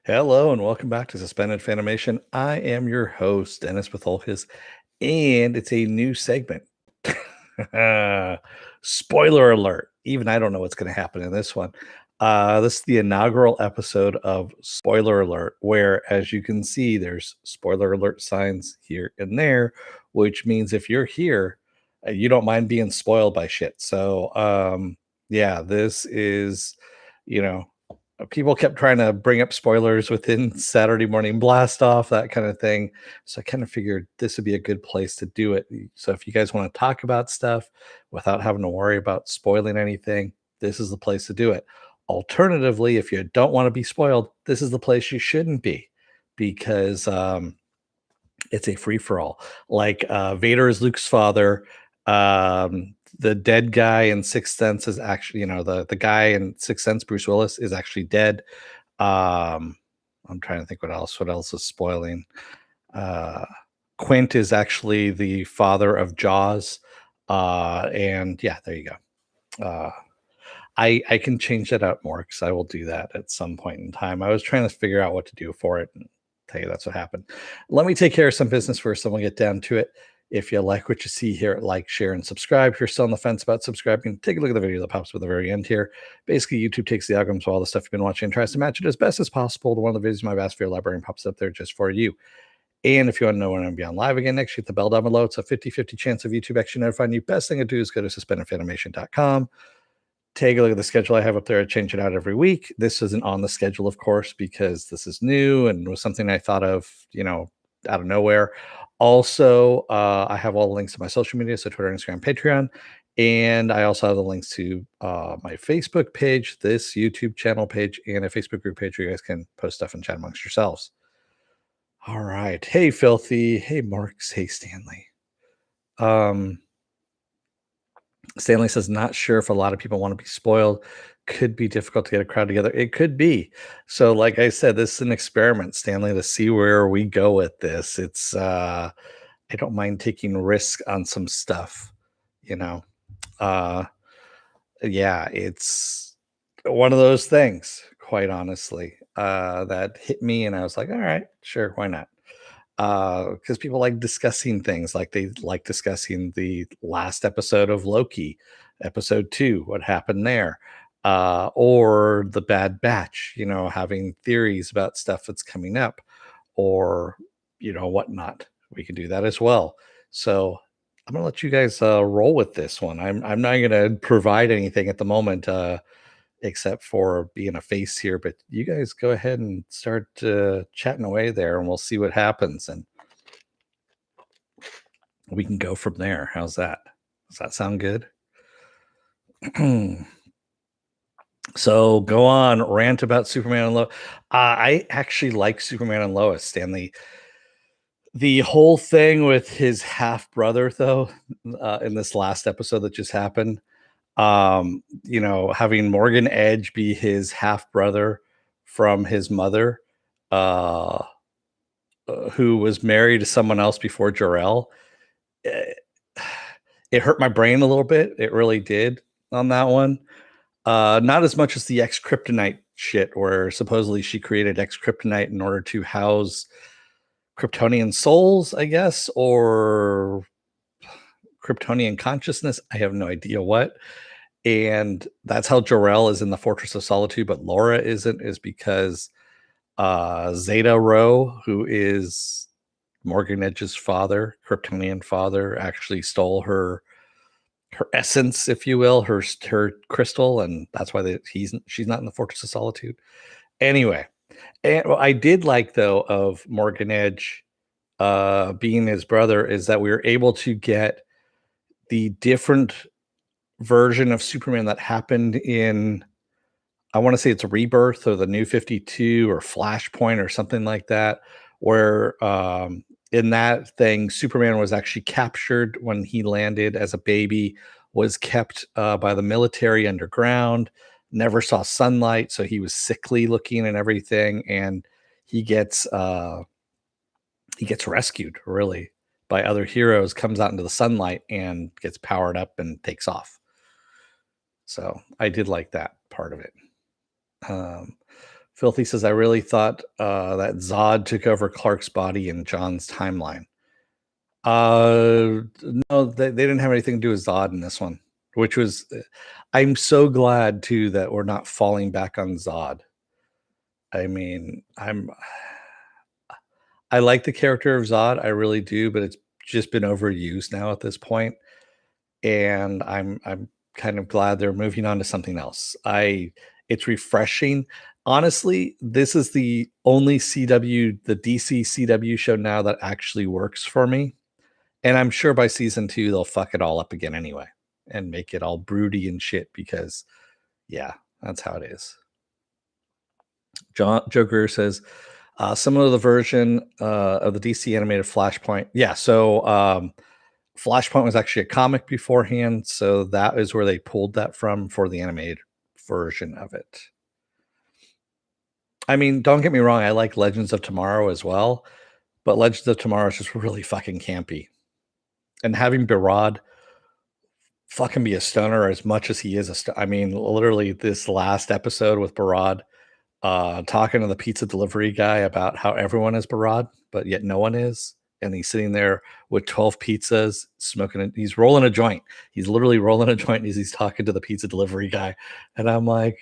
Hello and welcome back to Suspended Fanimation. I am your host, Dennis Bithoulkas, and it's a new segment. Spoiler alert. Even I don't know what's going to happen in this one. This is the inaugural episode of Spoiler Alert, where, as you can see, there's spoiler alert signs here and there, which means if you're here, you don't mind being spoiled by shit. So, yeah, this is, you know, people kept trying to bring up spoilers within Saturday Morning Blast Off, that kind of thing. So I kind of figured this would be a good place to do it. So if you guys want to talk about stuff without having to worry about spoiling anything, this is the place to do it. Alternatively, if you don't want to be spoiled, this is the place you shouldn't be because it's a free for all. Like Vader is Luke's father. The dead guy in Sixth Sense is actually, the guy in Sixth Sense, Bruce Willis, is actually dead. I'm trying to think what else is spoiling. Quint is actually the father of Jaws. And yeah, there you go. I can change that out more because I will do that at some point in time. I was trying to figure out what to do for it, and tell you that's what happened. Let me take care of some business first, and we'll get down to it. If you like what you see here, like, share, and subscribe. If you're still on the fence about subscribing, take a look at the video that pops up at the very end here. Basically, YouTube takes the algorithms of all the stuff you've been watching and tries to match it as best as possible to one of the videos in my vast video library and pops up there just for you. And if you want to know when I'm going to be on live again next, hit the bell down below. It's a 50-50 chance of YouTube actually notifying you. Best thing to do is go to suspendedfanimation.com. Take a look at the schedule I have up there. I change it out every week. This isn't on the schedule, of course, because this is new and was something I thought of, out of nowhere. Also, I have all the links to my social media, so Twitter, Instagram, Patreon. And I also have the links to my Facebook page, this YouTube channel page, and a Facebook group page where you guys can post stuff and chat amongst yourselves. All right. Hey, Filthy. Hey, Marks. Hey, Stanley. Stanley says, not sure if a lot of people want to be spoiled. Could be difficult to get a crowd together. It could be. So, like I said, this is an experiment, Stanley, to see where we go with this. It's I don't mind taking risk on some stuff, you know. Yeah, it's one of those things, quite honestly, that hit me, and I was like, all right, sure, why not? Because people like discussing things, like they like discussing the last episode of Loki, episode 2, what happened there, or the Bad Batch, having theories about stuff that's coming up, or whatnot. We can do that as well. So I'm gonna let you guys roll with this one. I'm not gonna provide anything at the moment, except for being a face here. But you guys go ahead and start chatting away there, and we'll see what happens, and we can go from there. How's that? Does that sound good? So go on, rant about Superman and Lois. I actually like Superman and Lois, Stanley. The whole thing with his half brother, though, in this last episode that just happened, having Morgan Edge be his half brother from his mother, uh, who was married to someone else before Jor-El. It hurt my brain a little bit. It really did on that one. Not as much as the X Kryptonite shit, where supposedly she created X Kryptonite in order to house Kryptonian souls, I guess, or Kryptonian consciousness. I have no idea what. And that's how Jor-El is in the Fortress of Solitude, but Laura isn't, is because Zeta Rho, who is Morgan Edge's father, Kryptonian father, actually stole her essence, if you will, her crystal, and that's why she's not in the Fortress of Solitude. Anyway, and what I did like, though, of Morgan Edge being his brother is that we were able to get the different version of Superman that happened in, I want to say it's Rebirth or the New 52 or Flashpoint or something like that, where in that thing, Superman was actually captured when he landed as a baby, was kept by the military underground, never saw sunlight, so he was sickly looking and everything, and he gets rescued, really, by other heroes, comes out into the sunlight and gets powered up and takes off. So I did like that part of it. Filthy says, I really thought that Zod took over Clark's body in John's timeline. No, they didn't have anything to do with Zod in this one, which was, I'm so glad too that we're not falling back on Zod. I mean, I like the character of Zod, I really do, but it's just been overused now at this point, and I'm kind of glad they're moving on to something else. It's refreshing. Honestly, this is the only the DC CW show now that actually works for me. And I'm sure by season 2 they'll fuck it all up again anyway and make it all broody and shit because yeah, that's how it is. Joker says, similar to the version of the DC animated Flashpoint. Yeah, so Flashpoint was actually a comic beforehand, so that is where they pulled that from for the animated version of it. I mean, don't get me wrong, I like Legends of Tomorrow as well, but Legends of Tomorrow is just really fucking campy. And having Barad fucking be a stoner as much as he is I mean, literally this last episode with Barad talking to the pizza delivery guy about how everyone is Barad, but yet no one is. And he's sitting there with 12 pizzas, smoking. He's rolling a joint. He's literally rolling a joint as he's talking to the pizza delivery guy. And I'm like,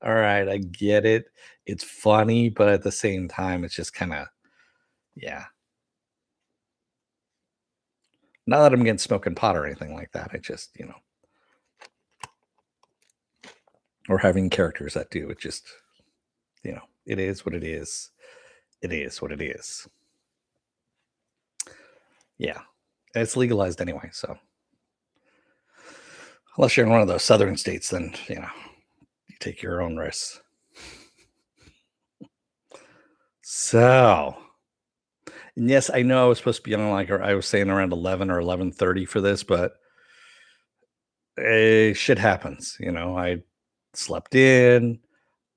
all right, I get it. It's funny, but at the same time, it's just kind of, yeah. Not that I'm against smoking pot or anything like that. I just, or having characters that do. It just, it is what it is. It is what it is. Yeah. And it's legalized anyway. So, unless you're in one of those southern states, then, you take your own risks. So, and yes, I know I was supposed to be on like, or I was saying around 11 or 11:30 for this, but shit happens. I slept in,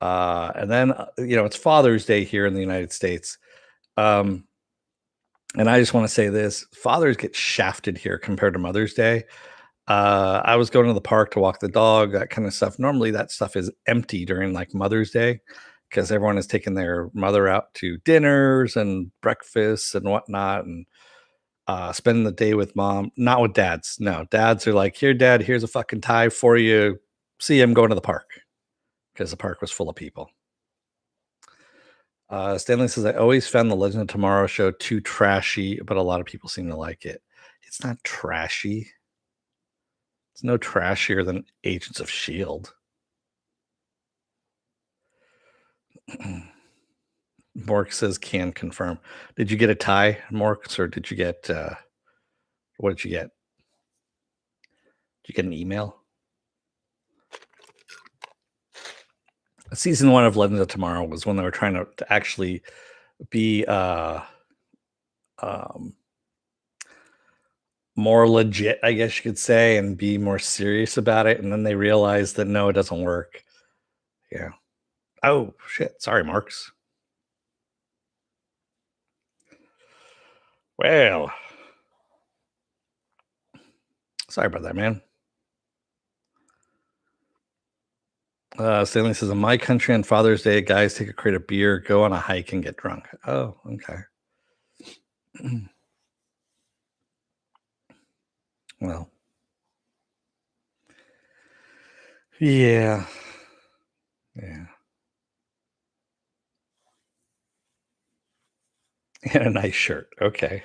and then it's Father's Day here in the United States, and I just want to say this: fathers get shafted here compared to Mother's Day. I was going to the park to walk the dog, that kind of stuff. Normally, that stuff is empty during like Mother's Day because everyone is taking their mother out to dinners and breakfasts and whatnot, and spending the day with mom. Not with dads. No, dads are like, "Here, dad, here's a fucking tie for you. See, I'm going to the park," because the park was full of people. Stanley says, I always found the Legend of Tomorrow show too trashy, but a lot of people seem to like it. It's not trashy. It's no trashier than Agents of S.H.I.E.L.D. Mork says, can confirm. Did you get a tie, Morks, or did you get, what did you get? Did you get an email? Season 1 of Legends of Tomorrow was when they were trying to actually be more legit, I guess you could say, and be more serious about it. And then they realized that no, it doesn't work. Yeah. Oh shit. Sorry, Marks. Well, sorry about that, man. Stanley says, in my country on Father's Day, guys take a crate of beer, go on a hike, and get drunk. Oh, okay. Well, yeah. Yeah. And a nice shirt. Okay.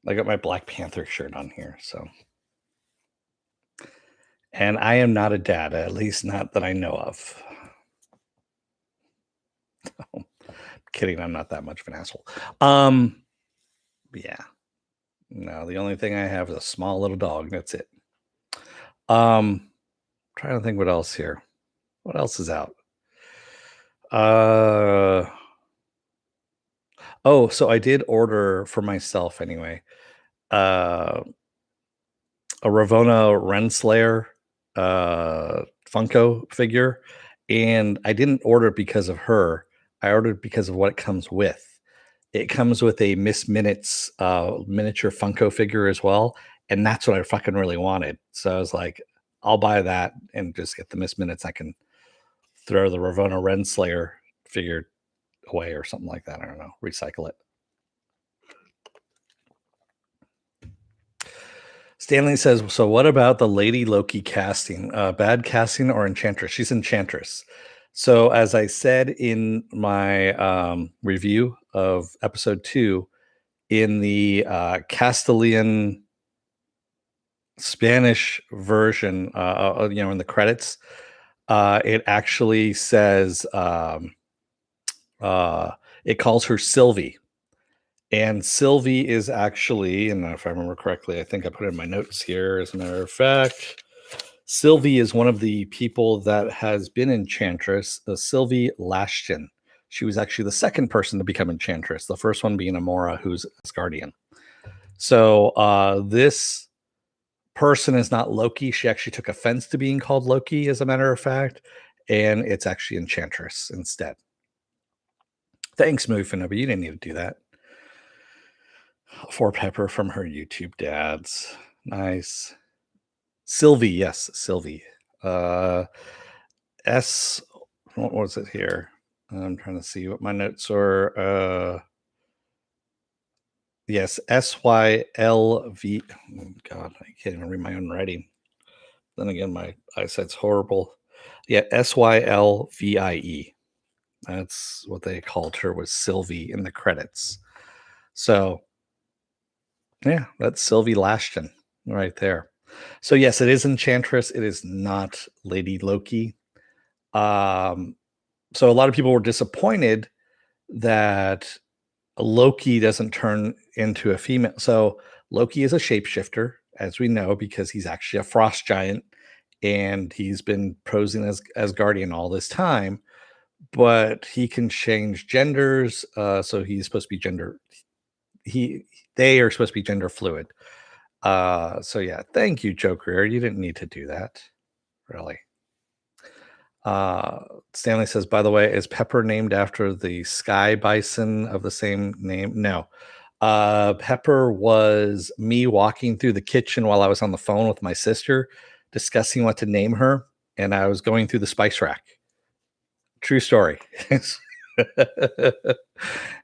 I got my Black Panther shirt on here. So, and I am not a dad, at least not that I know of. Kidding. I'm not that much of an asshole. Yeah. No, the only thing I have is a small little dog. That's it. Trying to think what else here. What else is out? Oh, so I did order for myself anyway. A Ravonna Renslayer Funko figure, and I didn't order it because of her. I ordered because of what it comes with. It comes with a Miss Minutes miniature Funko figure as well, and that's what I fucking really wanted. So I was like, I'll buy that and just get the Miss Minutes. I can throw the Ravonna Renslayer figure away or something like that. I don't know. Recycle it. Stanley says, so what about the Lady Loki casting? Bad casting or Enchantress? She's Enchantress. So as I said in my review of episode 2, in the Castilian Spanish version, in the credits, it actually says it calls her Sylvie. And Sylvie is actually, and if I remember correctly, I think I put it in my notes here, as a matter of fact. Sylvie is one of the people that has been Enchantress, Sylvie Lashton. She was actually the second person to become Enchantress, the first one being Amora, who's Asgardian. So this person is not Loki. She actually took offense to being called Loki, as a matter of fact, and it's actually Enchantress instead. Thanks, Mufina, but you didn't need to do that. For Pepper from her YouTube dads. Nice. Sylvie, yes, Sylvie. S, what was it here? I'm trying to see what my notes are. Yes, SYLV. Oh, God, I can't even read my own writing. Then again, my eyesight's horrible. Yeah, SYLVIE. That's what they called her, was Sylvie in the credits. So, yeah, that's Sylvie Lashton right there. So yes, it is Enchantress. It is not Lady Loki. So a lot of people were disappointed that Loki doesn't turn into a female. So Loki is a shapeshifter, as we know, because he's actually a frost giant, and he's been posing as Guardian all this time. But he can change genders, so he's supposed to be gender. They are supposed to be gender fluid. So yeah, thank you, Joker. You didn't need to do that, really. Stanley says, by the way, is Pepper named after the sky bison of the same name? No. Pepper was me walking through the kitchen while I was on the phone with my sister discussing what to name her, and I was going through the spice rack. True story.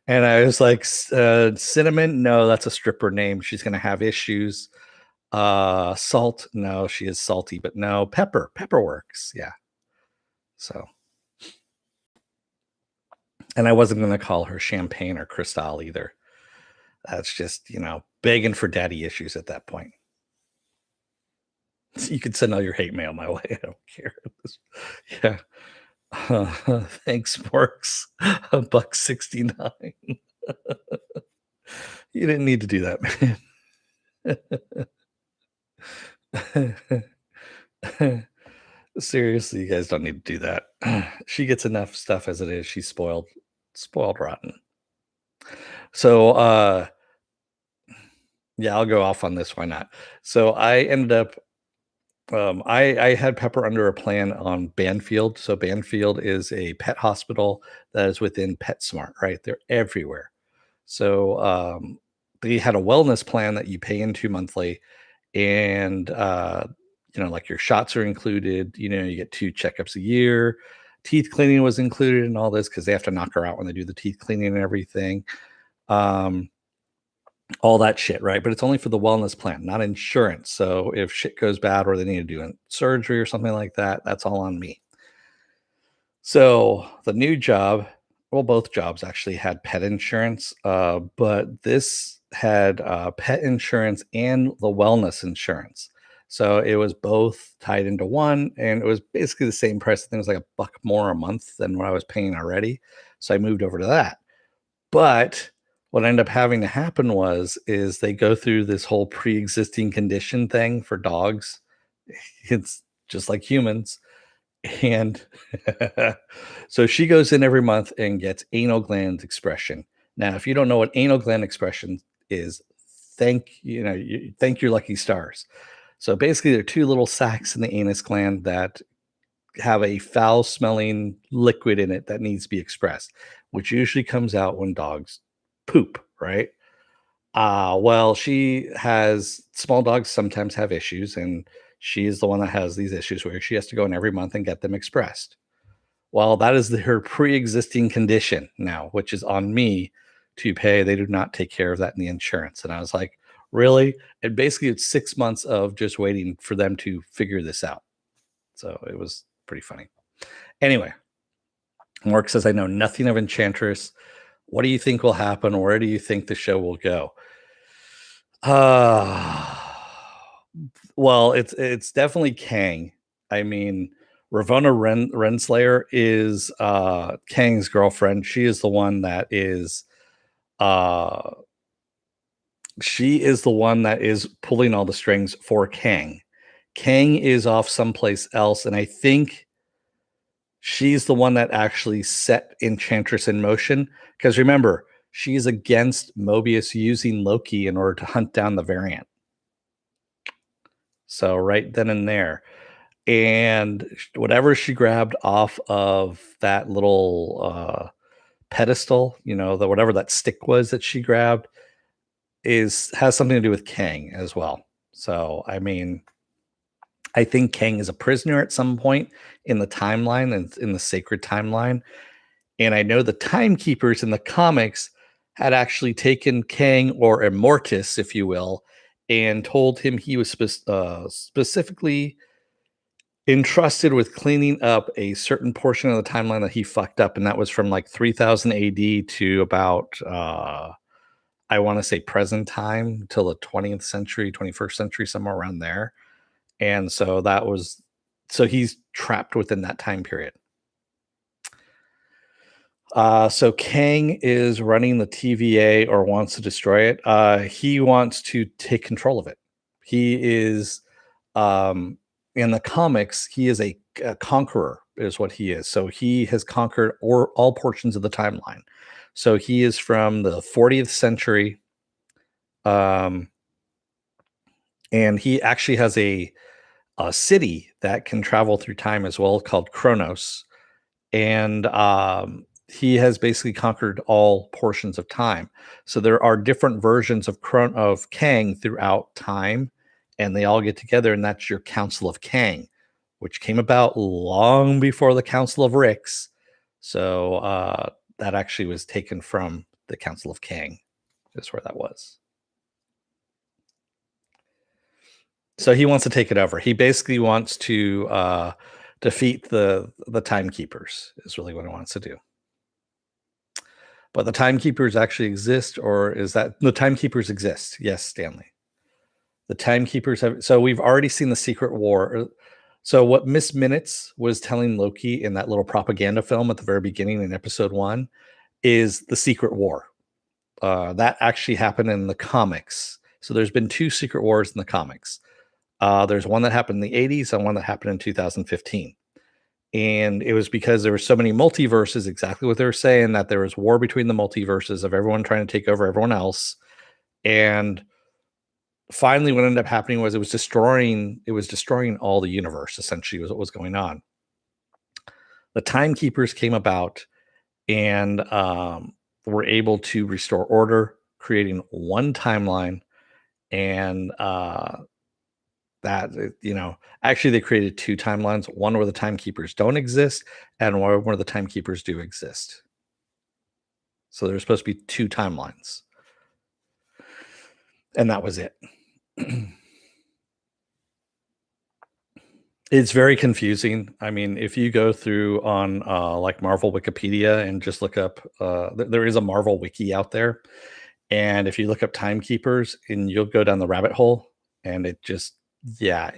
And I was like, Cinnamon, no, that's a stripper name. She's going to have issues. Salt, no, she is salty, but no. Pepper works. Yeah. So, and I wasn't going to call her Champagne or Cristal either. That's just, begging for daddy issues at that point. You can send all your hate mail my way. I don't care. Yeah. Thanks, Morks. $1.69. You didn't need to do that, man. Seriously, you guys don't need to do that. She gets enough stuff as it is. She's spoiled rotten. So yeah, I'll go off on this. Why not? So I ended up I had Pepper under a plan on Banfield. So Banfield is a pet hospital that is within PetSmart, right? They're everywhere. So they had a wellness plan that you pay into monthly, and like your shots are included. You get 2 checkups a year. Teeth cleaning was included in all this because they have to knock her out when they do the teeth cleaning and everything. All that shit, right? But it's only for the wellness plan, not insurance. So if shit goes bad or they need to do surgery or something like that, that's all on me. So the new job, well, both jobs actually had pet insurance, but this had pet insurance and the wellness insurance. So it was both tied into one, and it was basically the same price. I think it was like $1 more a month than what I was paying already. So I moved over to that. But what ended up having to happen is they go through this whole pre-existing condition thing for dogs. It's just like humans. And so she goes in every month and gets anal gland expression. Now, if you don't know what anal gland expression is, thank your lucky stars. So basically, there are 2 little sacs in the anus gland that have a foul smelling liquid in it that needs to be expressed, which usually comes out when dogs poop, right? Well, small dogs sometimes have issues, and she is the one that has these issues where she has to go in every month and get them expressed. Well, that is her pre-existing condition now, which is on me to pay. They do not take care of that in the insurance. And I was like, really? And basically, it's 6 months of just waiting for them to figure this out. So it was pretty funny. Anyway, Mark says, I know nothing of Enchantress. What do you think will happen? Where do you think the show will go? Uh, well, it's definitely Kang. I mean, Ravonna Renslayer is Kang's girlfriend. She is the one that is uh she is the one that is pulling all the strings for Kang. Kang is off someplace else, and I think she's the one that actually set Enchantress in motion. Because remember, she's against Mobius using Loki in order to hunt down the variant. So right then and there. And whatever she grabbed off of that little pedestal, the whatever that stick was that she grabbed has something to do with Kang as well. So I mean, I think Kang is a prisoner at some point in the timeline and in the sacred timeline. And I know the timekeepers in the comics had actually taken Kang, or Immortus, if you will, and told him he was specifically entrusted with cleaning up a certain portion of the timeline that he fucked up. And that was from like 3000 AD to about, I want to say present time till the 20th century, 21st century, somewhere around there. And so he's trapped within that time period. So Kang is running the TVA or wants to destroy it. He wants to take control of it. He is, in the comics, he is a conqueror, is what he is. So he has conquered all portions of the timeline. So he is from the 40th century, and he actually has a city that can travel through time as well, called Kronos, and he has basically conquered all portions of time. So there are different versions of Kang throughout time, and they all get together, and that's your Council of Kang, which came about long before the Council of Ricks. So that actually was taken from the Council of Kang, is where that was. So he wants to take it over. He basically wants to defeat the timekeepers, is really what he wants to do. But the timekeepers actually exist, or is that the timekeepers exist? Yes, Stanley. The timekeepers have. So we've already seen the Secret War. So what Miss Minutes was telling Loki in that little propaganda film at the very beginning in episode 1 is the Secret War. That actually happened in the comics. So there's been 2 Secret Wars in the comics. There's one that happened in the 80s and one that happened in 2015. And it was because there were so many multiverses, exactly what they were saying, that there was war between the multiverses of everyone trying to take over everyone else. And finally, what ended up happening was it was destroying all the universe, essentially, was what was going on. The timekeepers came about and were able to restore order, creating one timeline. And that actually they created 2 timelines, one where the timekeepers don't exist and one where the timekeepers do exist. So there's supposed to be 2 timelines, and that was it. It's very confusing. I mean, if you go through on like Marvel Wikipedia and just look up, there is a Marvel wiki out there, and if you look up timekeepers, and you'll go down the rabbit hole, and it just, yeah,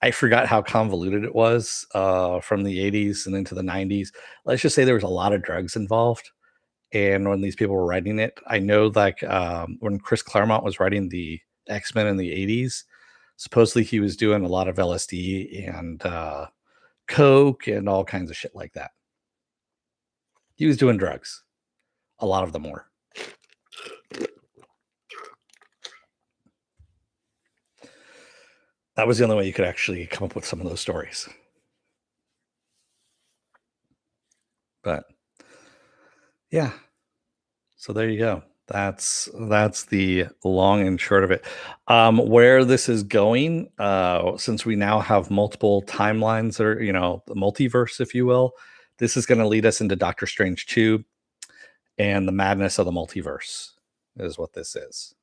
I forgot how convoluted it was from the 80s and into the 90s. Let's just say there was a lot of drugs involved. And when these people were writing it, I know like when Chris Claremont was writing the X-Men in the 80s, supposedly he was doing a lot of LSD and coke and all kinds of shit like that. He was doing drugs. A lot of them were. That was the only way you could actually come up with some of those stories. But yeah. So there you go. That's the long and short of it. Where this is going, since we now have multiple timelines, or the multiverse, if you will, This is going to lead us into Doctor Strange 2 and the madness of the multiverse, is what this is.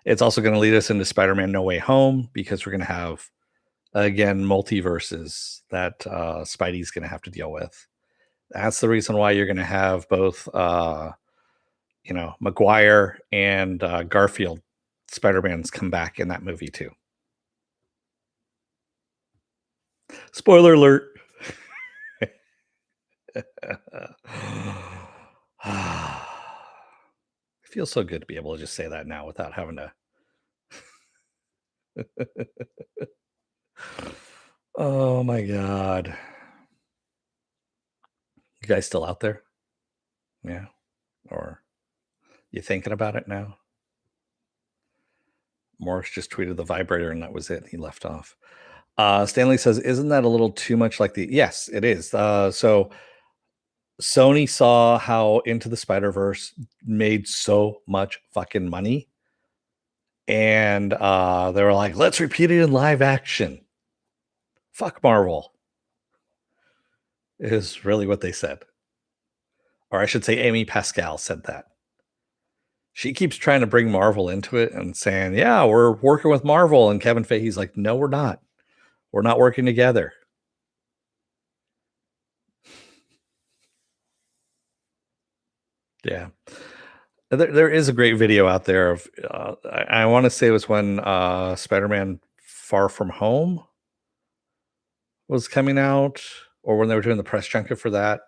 It's also going to lead us into Spider-Man No Way Home, because we're going to have, again, multiverses that Spidey's going to have to deal with. That's the reason why you're going to have both, Maguire and Garfield Spider-Mans come back in that movie too. Spoiler alert. It feels so good to be able to just say that now without having to. Oh my God. You guys still out there? Yeah. Or you thinking about it now? Morris just tweeted the vibrator and that was it. He left off. Stanley says, isn't that a little too much like the. Yes, it is. So Sony saw how Into the Spider-Verse made so much fucking money. And they were like, let's repeat it in live action. Fuck Marvel, is really what they said. Or I should say, Amy Pascal said that. She keeps trying to bring Marvel into it and saying, yeah, we're working with Marvel. And Kevin Feige's like, no, we're not. We're not working together. Yeah. There is a great video out there of, I want to say it was when Spider-Man Far From Home was coming out, or when they were doing the press junket for that.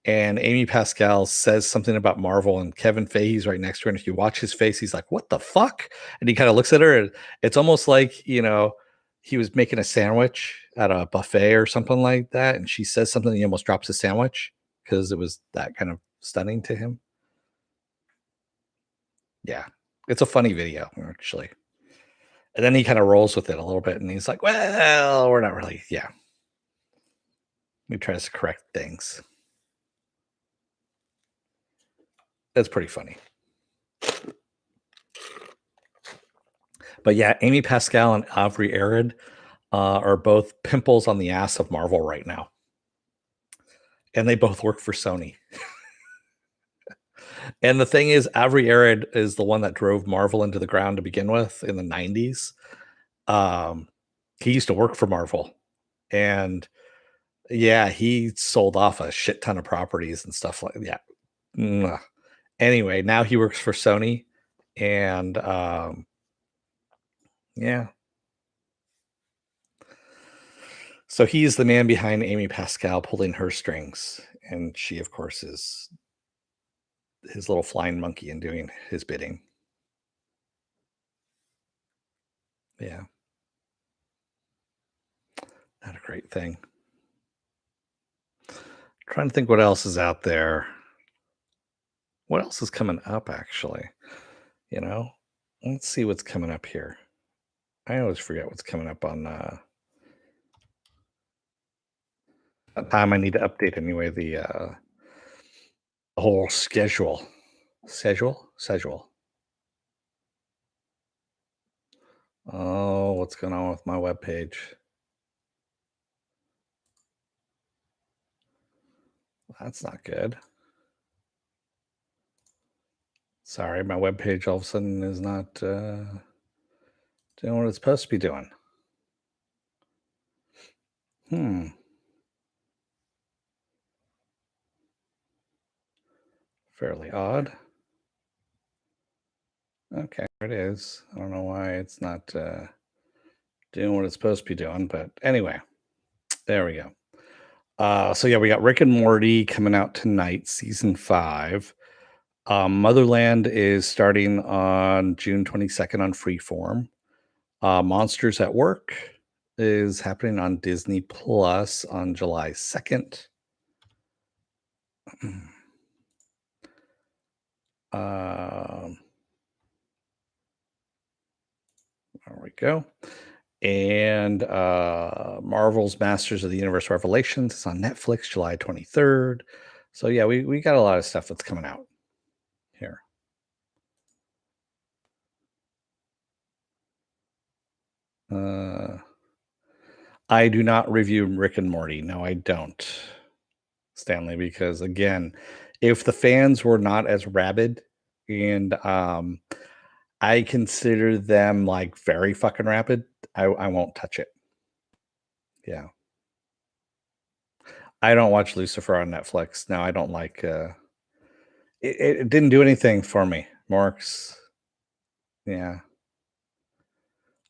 And Amy Pascal says something about Marvel, and Kevin Feige's right next to her. And if you watch his face, he's like, what the fuck? And he kind of looks at her, and it's almost like, he was making a sandwich at a buffet or something like that. And she says something, and he almost drops a sandwich because it was that kind of stunning to him. Yeah. It's a funny video, actually. And then he kind of rolls with it a little bit, and he's like, well, we're not really. Yeah. He tries to correct things. That's pretty funny. But yeah, Amy Pascal and Avery Arid are both pimples on the ass of Marvel right now. And they both work for Sony. And the thing is, Avery Arid is the one that drove Marvel into the ground to begin with in the 90s. He used to work for Marvel. And yeah, he sold off a shit ton of properties and stuff like that. Yeah. Anyway, now he works for Sony. And yeah. So he's the man behind Amy Pascal pulling her strings. And she, of course, is his little flying monkey and doing his bidding. Yeah. Not a great thing. Trying to think what else is out there. What else is coming up, actually? Let's see what's coming up here. I always forget what's coming up on time. I need to update anyway the whole schedule. Schedule. Oh, what's going on with my webpage? That's not good. Sorry, my webpage all of a sudden is not doing what it's supposed to be doing. Fairly odd. Okay, there it is. I don't know why it's not doing what it's supposed to be doing, but anyway, there we go. So yeah, we got Rick and Morty coming out tonight, season 5. Motherland is starting on June 22nd on Freeform. Monsters at Work is happening on Disney Plus on July 2nd. There we go. And Marvel's Masters of the Universe Revelations is on Netflix July 23rd. So yeah, we got a lot of stuff that's coming out here. I do not review Rick and Morty. No, I don't. Stanley, because again, if the fans were not as rabid, and I consider them like very fucking rabid, I won't touch it. Yeah. I don't watch Lucifer on Netflix. No, I don't like it didn't do anything for me. Marks. Yeah.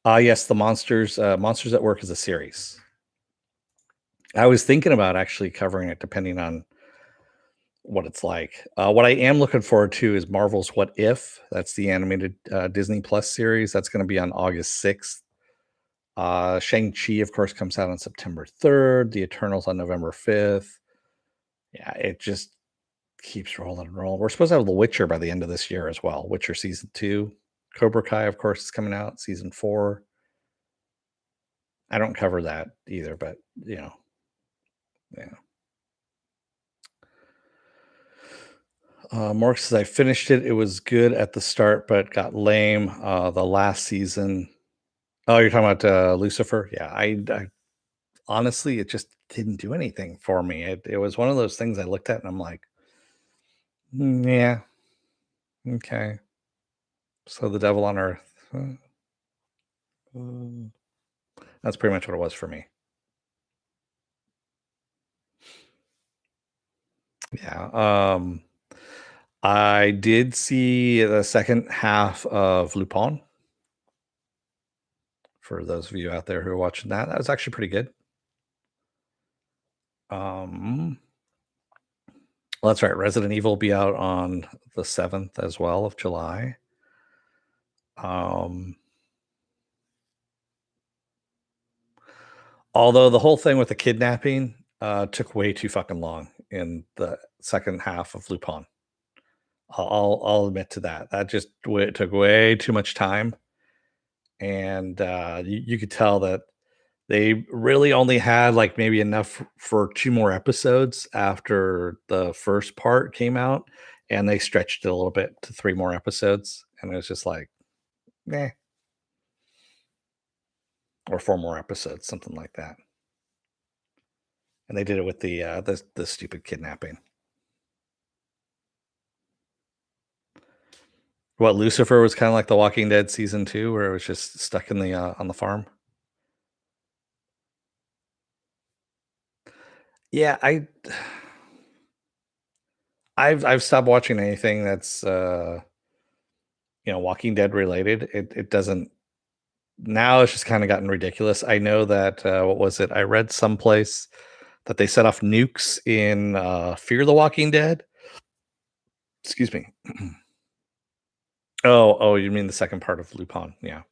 Yes, the Monsters at Work is a series. I was thinking about actually covering it depending on what it's like. What I am looking forward to is Marvel's What If. That's the animated Disney Plus series. That's going to be on August 6th. Shang-Chi, of course, comes out on September 3rd. The Eternals on November 5th. Yeah, it just keeps rolling and rolling. We're supposed to have The Witcher by the end of this year as well. Witcher season 2. Cobra Kai, of course, is coming out season 4. I don't cover that either, but yeah. Mark says I finished it. It was good at the start, but got lame. The last season. Oh, you're talking about Lucifer? Yeah, I honestly, it just didn't do anything for me. It was one of those things I looked at and I'm like, yeah, okay. So the devil on earth. Uh, that's pretty much what it was for me. Yeah. I did see the second half of Lupin. For those of you out there who are watching that, that was actually pretty good. Um, well, that's right. Resident Evil will be out on the 7th as well of July. Um, although the whole thing with the kidnapping took way too fucking long in the second half of Lupin. I'll admit to that. That just took way too much time, and you could tell that they really only had like maybe enough for 2 more episodes after the first part came out, and they stretched it a little bit to 3 more episodes, and it was just like, "Meh," or 4 more episodes, something like that. And they did it with the stupid kidnapping. What, Lucifer was kinda like The Walking Dead season 2 where it was just stuck in the, on the farm? Yeah, I've stopped watching anything that's, Walking Dead related. It doesn't now it's just kinda gotten ridiculous. I know that, what was it? I read someplace that they set off nukes in, Fear the Walking Dead? Excuse me. Oh, you mean the second part of Lupin, yeah.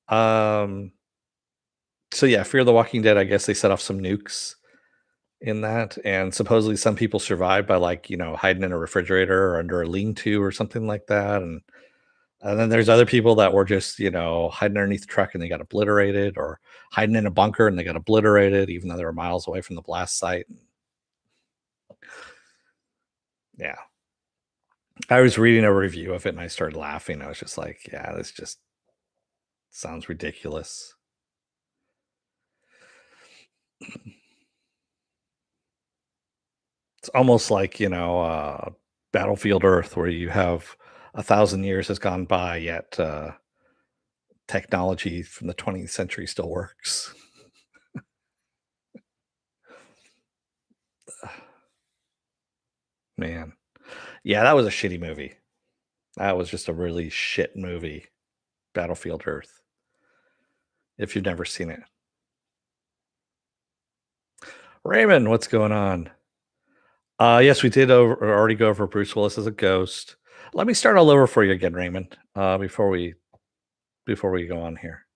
Um, so yeah, Fear the Walking Dead, I guess they set off some nukes in that, and supposedly some people survived by, like, hiding in a refrigerator or under a lean-to or something like that, and then there's other people that were just, hiding underneath the truck and they got obliterated, or hiding in a bunker and they got obliterated even though they were miles away from the blast site. Yeah. I was reading a review of it and I started laughing. I was just like, yeah, this just sounds ridiculous. It's almost like, Battlefield Earth, where you have 1,000 years has gone by, yet technology from the 20th century still works. Man. Yeah, that was a shitty movie. That was just a really shit movie, Battlefield Earth, if you've never seen it. Raymond, what's going on? Yes, we did already go over Bruce Willis as a ghost. Let me start all over for you again, Raymond, before we go on here.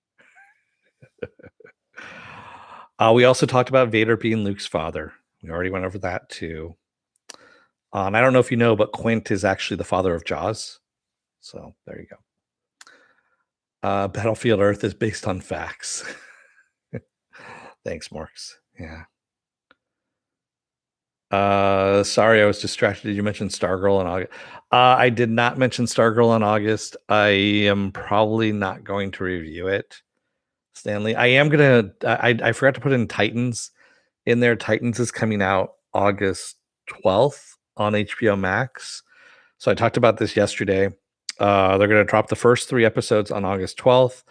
We also talked about Vader being Luke's father. We already went over that too. And I don't know if you know, but Quint is actually the father of Jaws. So there you go. Battlefield Earth is based on facts. Thanks, Marks. Yeah. Sorry, I was distracted. Did you mention Stargirl in August? I did not mention Stargirl in August. I am probably not going to review it, Stanley. I am gonna. I forgot to put in Titans in there. Titans is coming out August 12th on HBO Max. So I talked about this yesterday. They're going to drop the first 3 episodes on August 12th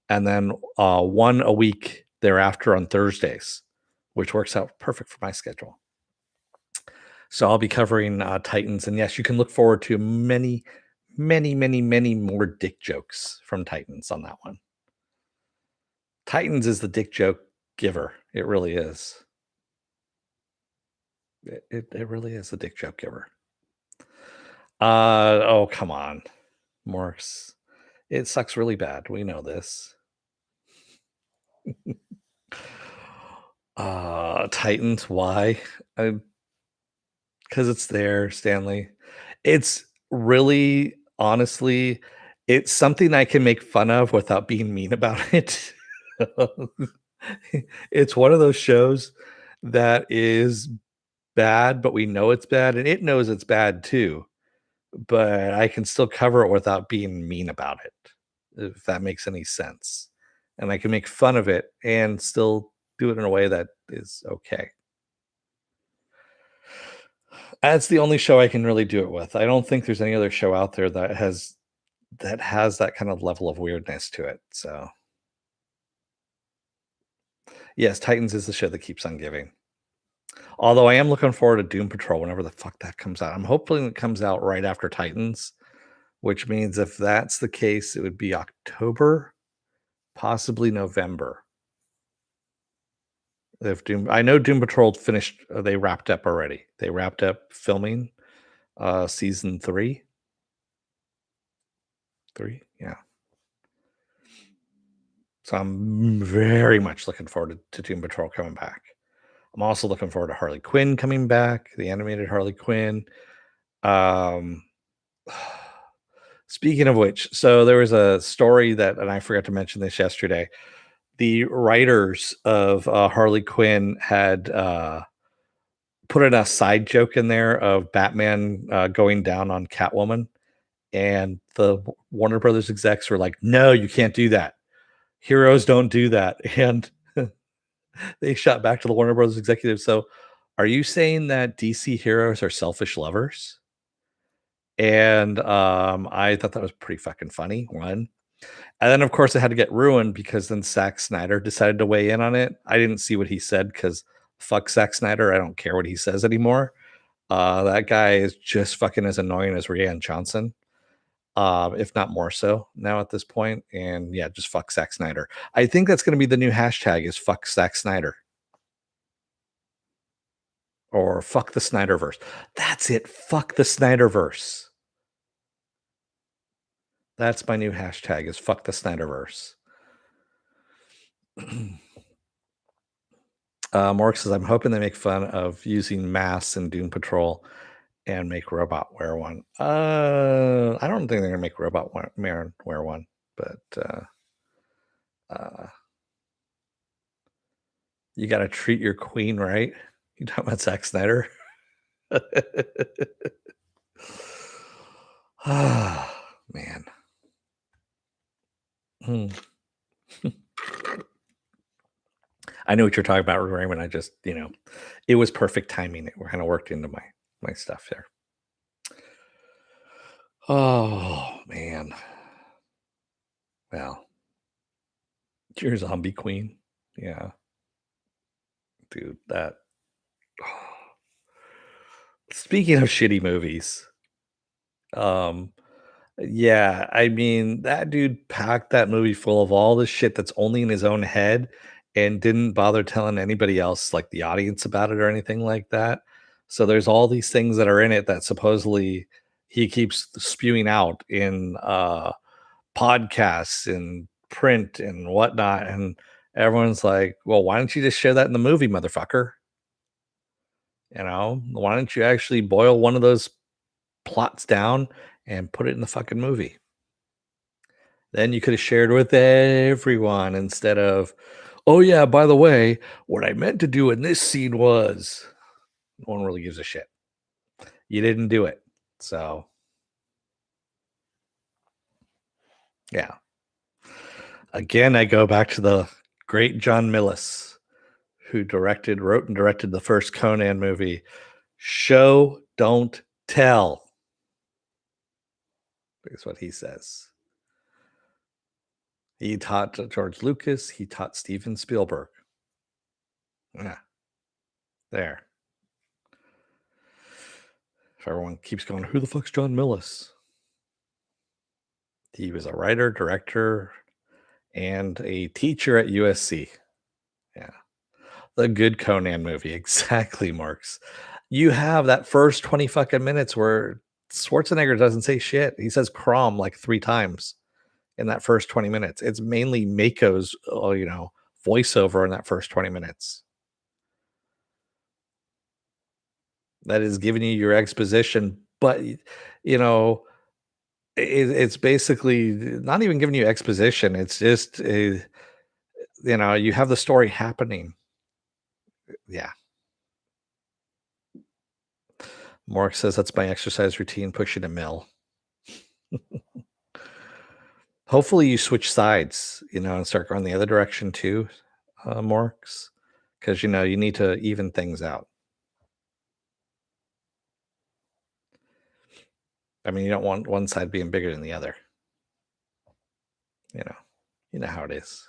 and then one a week thereafter on Thursdays, which works out perfect for my schedule. So I'll be covering Titans. And yes, you can look forward to many, many, many, many more dick jokes from Titans on that one. Titans is the dick joke giver. It really is. It really is the dick joke giver. Oh, come on, Morks. It sucks really bad. We know this. Titans, why? Because it's there, Stanley. It's really, honestly, it's something I can make fun of without being mean about it. It's one of those shows that is bad, but we know it's bad, and it knows it's bad too. But I can still cover it without being mean about it, if that makes any sense. And I can make fun of it and still do it in a way that is okay. That's the only show I can really do it with. I don't think there's any other show out there that has that kind of level of weirdness to it. So, yes, Titans is the show that keeps on giving. Although I am looking forward to Doom Patrol whenever the fuck that comes out. I'm hoping it comes out right after Titans, which means if that's the case, it would be October, possibly November. If Doom I know Doom Patrol finished, they wrapped up already. They wrapped up filming season 3. 3? Yeah. So I'm very much looking forward to Doom Patrol coming back. I'm also looking forward to Harley Quinn coming back, the animated Harley Quinn. Um, speaking of which, so there was a story that, and I forgot to mention this yesterday. The writers of Harley Quinn had put in a side joke in there of Batman going down on Catwoman, and the Warner Brothers execs were like, "No, you can't do that. Heroes don't do that." And they shot back to the Warner Brothers executives. So, are you saying that DC heroes are selfish lovers? And I thought that was pretty fucking funny. One, and then of course it had to get ruined because then Zack Snyder decided to weigh in on it. I didn't see what he said because fuck Zack Snyder. I don't care what he says anymore. That guy is just fucking as annoying as Rian Johnson, if not more so now at this point. And yeah, just fuck Zack Snyder. I think that's going to be the new hashtag is fuck Zack Snyder or fuck the Snyderverse. That's it. Fuck the Snyderverse. That's my new hashtag is fuck the Snyderverse. Mark says, I'm hoping they make fun of using masks in Doom Patrol and make Robot wear one. I don't think they're gonna make Robot wear one, but uh, you got to treat your queen right. You talking about Zack Snyder? Ah, man. Hmm. I know what you're talking about, Raymond. I just, it was perfect timing. It kind of worked into my stuff there. Oh man. Well, you're zombie queen. Yeah, dude. That. Speaking of shitty movies, um, yeah, I mean that dude packed that movie full of all the shit that's only in his own head, and didn't bother telling anybody else, like the audience, about it or anything like that. So there's all these things that are in it that supposedly he keeps spewing out in podcasts and print and whatnot. And everyone's like, well, why don't you just share that in the movie, motherfucker? Why don't you actually boil one of those plots down and put it in the fucking movie? Then you could have shared with everyone instead of, oh, yeah, by the way, what I meant to do in this scene was, no one really gives a shit. You didn't do it. So, yeah. Again, I go back to the great John Millis, who wrote and directed the first Conan movie. Show, don't tell, is what he says. He taught George Lucas, he taught Steven Spielberg. Yeah, there. If everyone keeps going, who the fuck's John Millis? He was a writer, director, and a teacher at USC. Yeah. The good Conan movie. Exactly, Marks. You have that first 20 fucking minutes where Schwarzenegger doesn't say shit. He says Crom like 3 times in that first 20 minutes. It's mainly Mako's, voiceover in that first 20 minutes. That is giving you your exposition, but, you know, it's basically not even giving you exposition. It's just, you have the story happening. Yeah. Mark says that's my exercise routine, pushing a mill. Hopefully you switch sides, and start going the other direction too, Marks, because you need to even things out. I mean, you don't want one side being bigger than the other. You know, you know how it is.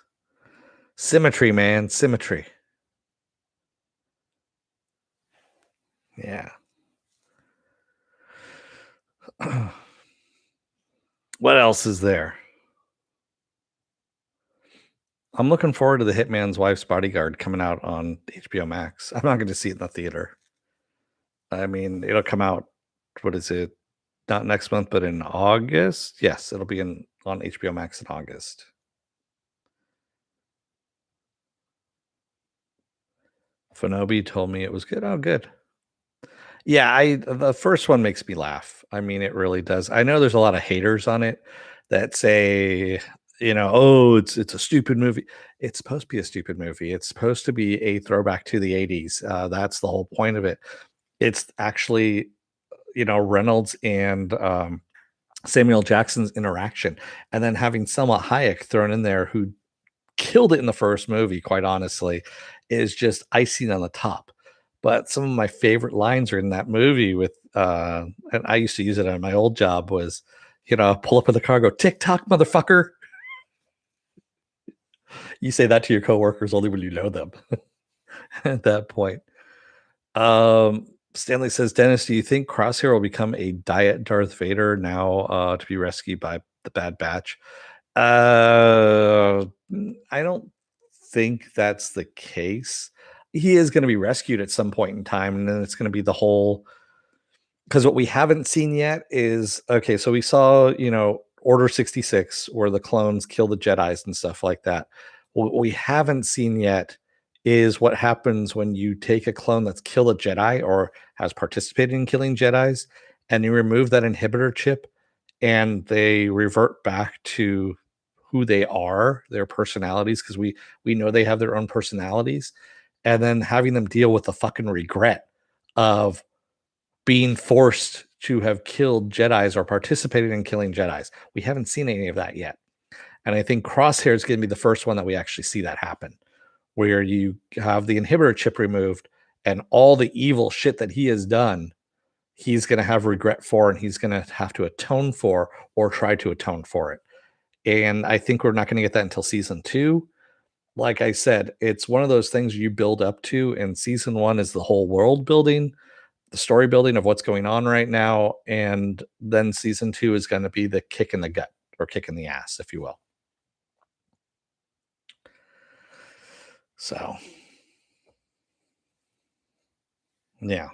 Symmetry, man, symmetry. Yeah. What else is there? I'm looking forward to the Hitman's Wife's Bodyguard coming out on HBO Max. I'm not going to see it in the theater. I mean, it'll come out. What is it? Not next month, but in August. Yes, it'll be in on HBO Max in August. Fanobi told me it was good. Oh, good. Yeah, I the first one makes me laugh. I mean, it really does. I know there's a lot of haters on it that say, "Oh, it's a stupid movie." It's supposed to be a stupid movie. It's supposed to be a throwback to the 80s. That's the whole point of it. It's actually, Reynolds and Samuel Jackson's interaction, and then having Selma Hayek thrown in there, who killed it in the first movie, quite honestly, is just icing on the top. But some of my favorite lines are in that movie with and I used to use it on my old job was, pull up in the car, go, "TikTok, motherfucker." You say that to your coworkers only when you know them at that point. Stanley says, Dennis, do you think Crosshair will become a diet Darth Vader now to be rescued by the Bad Batch? I don't think that's the case. He is gonna be rescued at some point in time, and then it's gonna be the whole, because what we haven't seen yet is, okay, so we saw, Order 66 where the clones kill the Jedis and stuff like that. What we haven't seen yet is what happens when you take a clone that's killed a Jedi or has participated in killing Jedis, and you remove that inhibitor chip and they revert back to who they are, their personalities, because we know they have their own personalities, and then having them deal with the fucking regret of being forced to have killed Jedis or participated in killing Jedis. We haven't seen any of that yet. And I think Crosshair is going to be the first one that we actually see that happen, where you have the inhibitor chip removed and all the evil shit that he has done, he's going to have regret for, and he's going to have to atone for or try to atone for it. And I think we're not going to get that until season 2. Like I said, it's one of those things you build up to, and season 1 is the whole world building, the story building of what's going on right now, and then season 2 is going to be the kick in the gut or kick in the ass, if you will. So, yeah.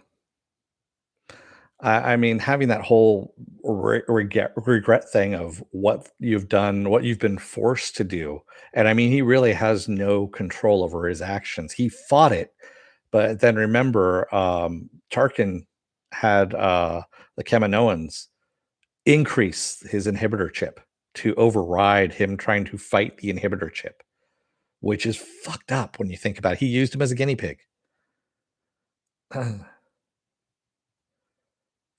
I mean, having that whole regret thing of what you've done, what you've been forced to do, and I mean, he really has no control over his actions. He fought it, but then remember, Tarkin had the Kaminoans increase his inhibitor chip to override him trying to fight the inhibitor chip, which is fucked up when you think about it. He used him as a guinea pig.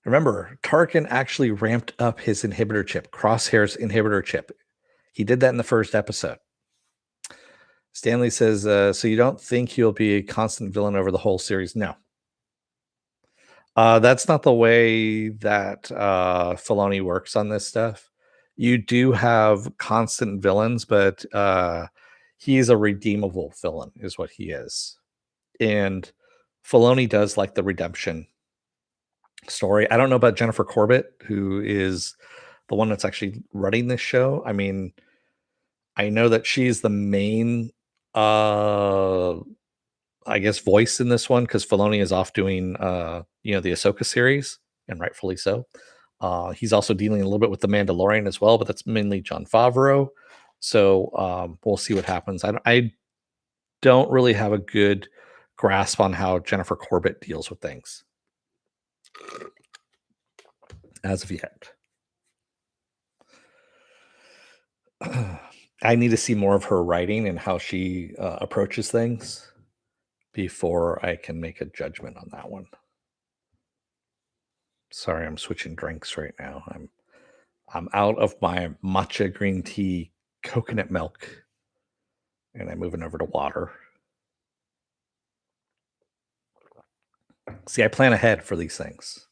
Remember, Tarkin actually ramped up his inhibitor chip, Crosshair's inhibitor chip. He did that in the first episode. Stanley says, so you don't think he'll be a constant villain over the whole series? No. That's not the way that Filoni works on this stuff. You do have constant villains, but he's a redeemable villain, is what he is. And Filoni does like the redemption story. I don't know about Jennifer Corbett, who is the one that's actually running this show. I mean, I know that she's the main, uh, I guess, voice in this one because Filoni is off doing, the Ahsoka series, and rightfully so. He's also dealing a little bit with the Mandalorian as well, but that's mainly John Favreau. So we'll see what happens. I don't really have a good grasp on how Jennifer Corbett deals with things as of yet. I need to see more of her writing and how she approaches things before I can make a judgment on that one. Sorry, I'm switching drinks right now. I'm out of my matcha green tea coconut milk and I'm moving over to water. See, I plan ahead for these things.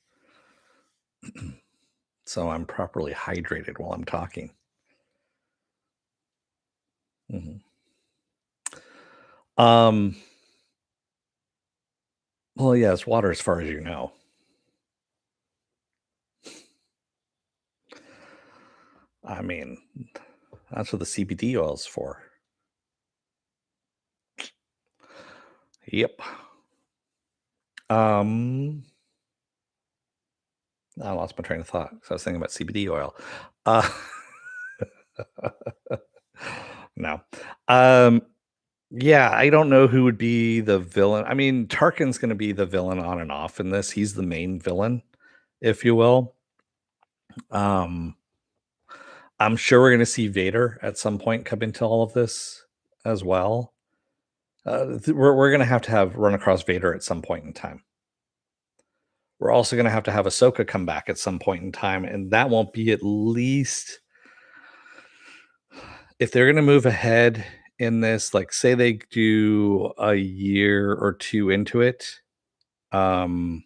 So I'm properly hydrated while I'm talking. Mhm. Um, well, yeah, it's water as far as you know. I mean, that's what the CBD oil is for. Yep. Um, I lost my train of thought because I was thinking about CBD oil. Uh, no. Um, yeah, I don't know who would be the villain. I mean, Tarkin's going to be the villain on and off in this. He's the main villain, if you will. Um, I'm sure we're going to see Vader at some point come into all of this as well. We're going to have run across Vader at some point in time. We're also going to have Ahsoka come back at some point in time, and that won't be at least if they're going to move ahead in this. Like, say they do a year or two into it, um,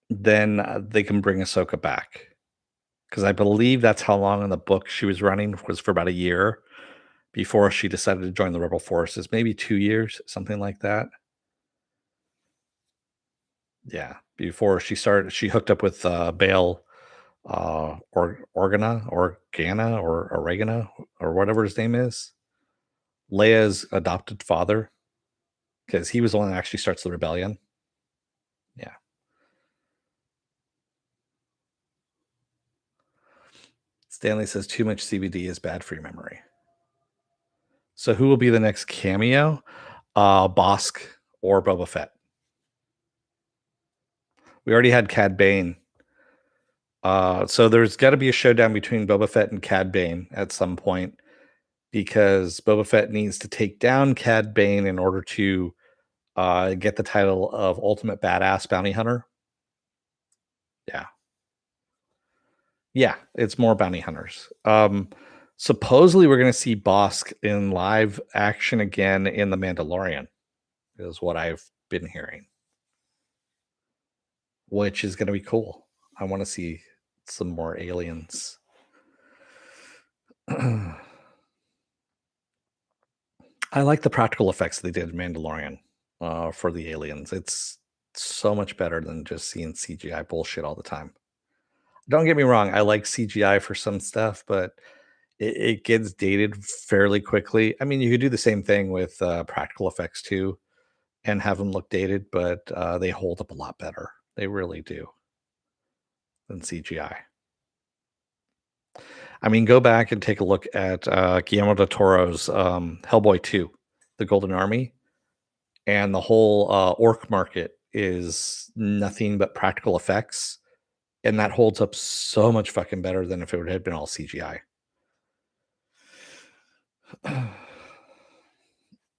then they can bring Ahsoka back because I believe that's how long in the book she was running was for about a year before she decided to join the rebel forces. Maybe 2 years, something like that. Yeah, before she hooked up with Bail Organa or Oregana or whatever his name is, Leia's adopted father, because he was the one that actually starts the rebellion. Yeah. Stanley says too much CBD is bad for your memory. So who will be the next cameo? Bosk or Boba Fett. We already had Cad Bane. So there's got to be a showdown between Boba Fett and Cad Bane at some point because Boba Fett needs to take down Cad Bane in order to get the title of Ultimate Badass Bounty Hunter. Yeah. Yeah, it's more bounty hunters. Supposedly we're going to see Bosk in live action again in The Mandalorian, is what I've been hearing, which is going to be cool. I want to see some more aliens. I like the practical effects they did in Mandalorian for the aliens. It's so much better than just seeing CGI bullshit all the time. Don't get me wrong, I like CGI for some stuff, but it gets dated fairly quickly. I mean, you could do the same thing with practical effects too, and have them look dated, but they hold up a lot better. They really do than CGI. I mean, go back and take a look at Guillermo del Toro's Hellboy 2, The Golden Army, and the whole orc market is nothing but practical effects, and that holds up so much fucking better than if it had been all CGI.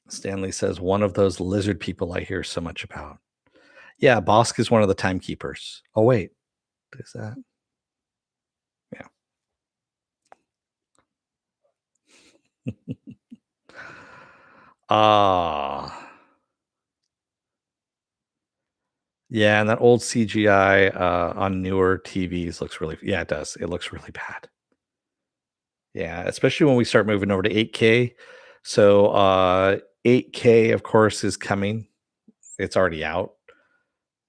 Stanley says, one of those lizard people I hear so much about. Yeah, Bosk is one of the timekeepers. Oh, wait. Is that? Yeah. Ah. Yeah, and that old CGI, on newer TVs looks really yeah, it does. It looks really bad. Yeah, especially when we start moving over to 8K. So, 8K, of course, is coming. It's already out.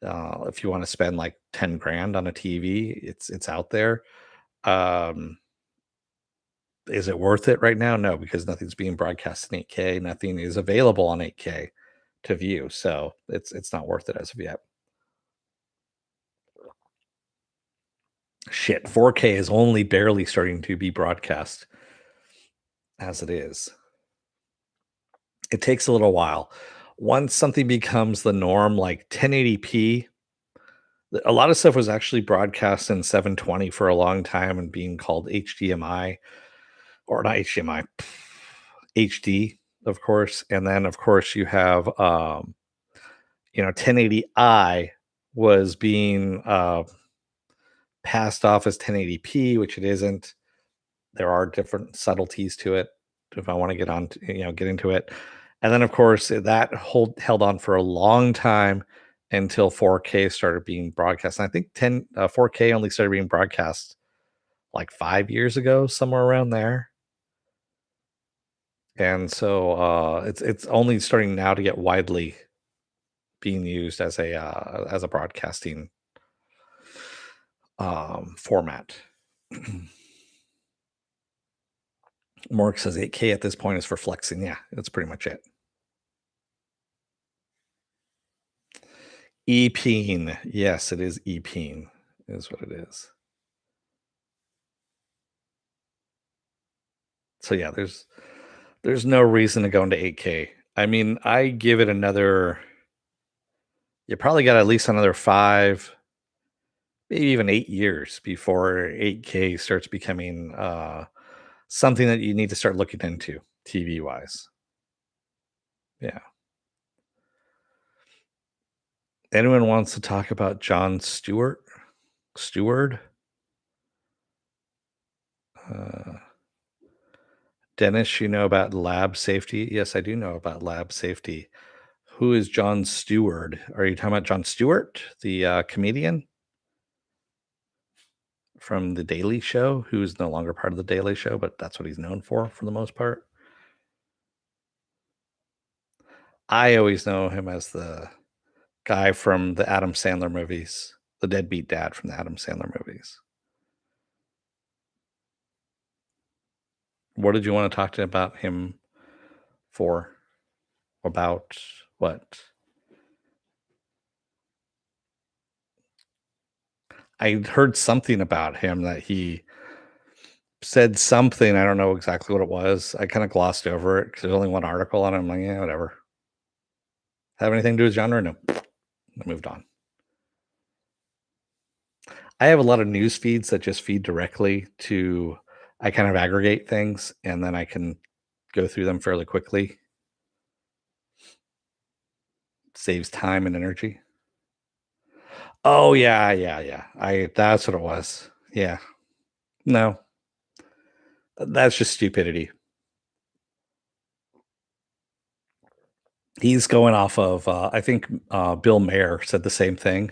If you wanna spend, like, 10 grand on a TV, it's out there. Um, is it worth it right now? No, because nothing's being broadcast in 8K. Nothing is available on 8K to view, so it's not worth it as of yet. Shit, 4K is only barely starting to be broadcast as it is. It takes a little while. Once something becomes the norm, like 1080p, a lot of stuff was actually broadcast in 720 for a long time and being called HDMI or not HDMI, HD, of course. And then, of course, you have, 1080i was being passed off as 1080p, which it isn't. There are different subtleties to it if I want to get on to, get into it. And then of course that held on for a long time until 4K started being broadcast. And I think 4K only started being broadcast like 5 years ago, somewhere around there. And so it's only starting now to get widely being used as a broadcasting format. Morg says 8K at this point is for flexing. Yeah, that's pretty much it. EPing. Yes, it is EPing, is what it is. So yeah, there's no reason to go into 8K. I mean, I give it another you probably got at least another 5, maybe even 8 years before 8K starts becoming something that you need to start looking into TV wise. Yeah. Anyone wants to talk about John Stewart? Stewart? Uh, Dennis, you know about lab safety? Yes, I do know about lab safety. Who is John Stewart? Are you talking about John Stewart, the comedian from The Daily Show, who's no longer part of The Daily Show, but that's what he's known for the most part? I always know him as the guy from the Adam Sandler movies, the deadbeat dad from the Adam Sandler movies. What did you want to talk to about him for? About what? I heard something about him that he said something. I don't know exactly what it was. I kind of glossed over it because there's only one article on it. I'm like, yeah, whatever. Have anything to do with genre? No. I moved on. I have a lot of news feeds that just feed directly to I kind of aggregate things and then I can go through them fairly quickly. Saves time and energy. Oh yeah, yeah, yeah. I that's what it was. Yeah. No, that's just stupidity. He's going off of I think Bill Mayer said the same thing.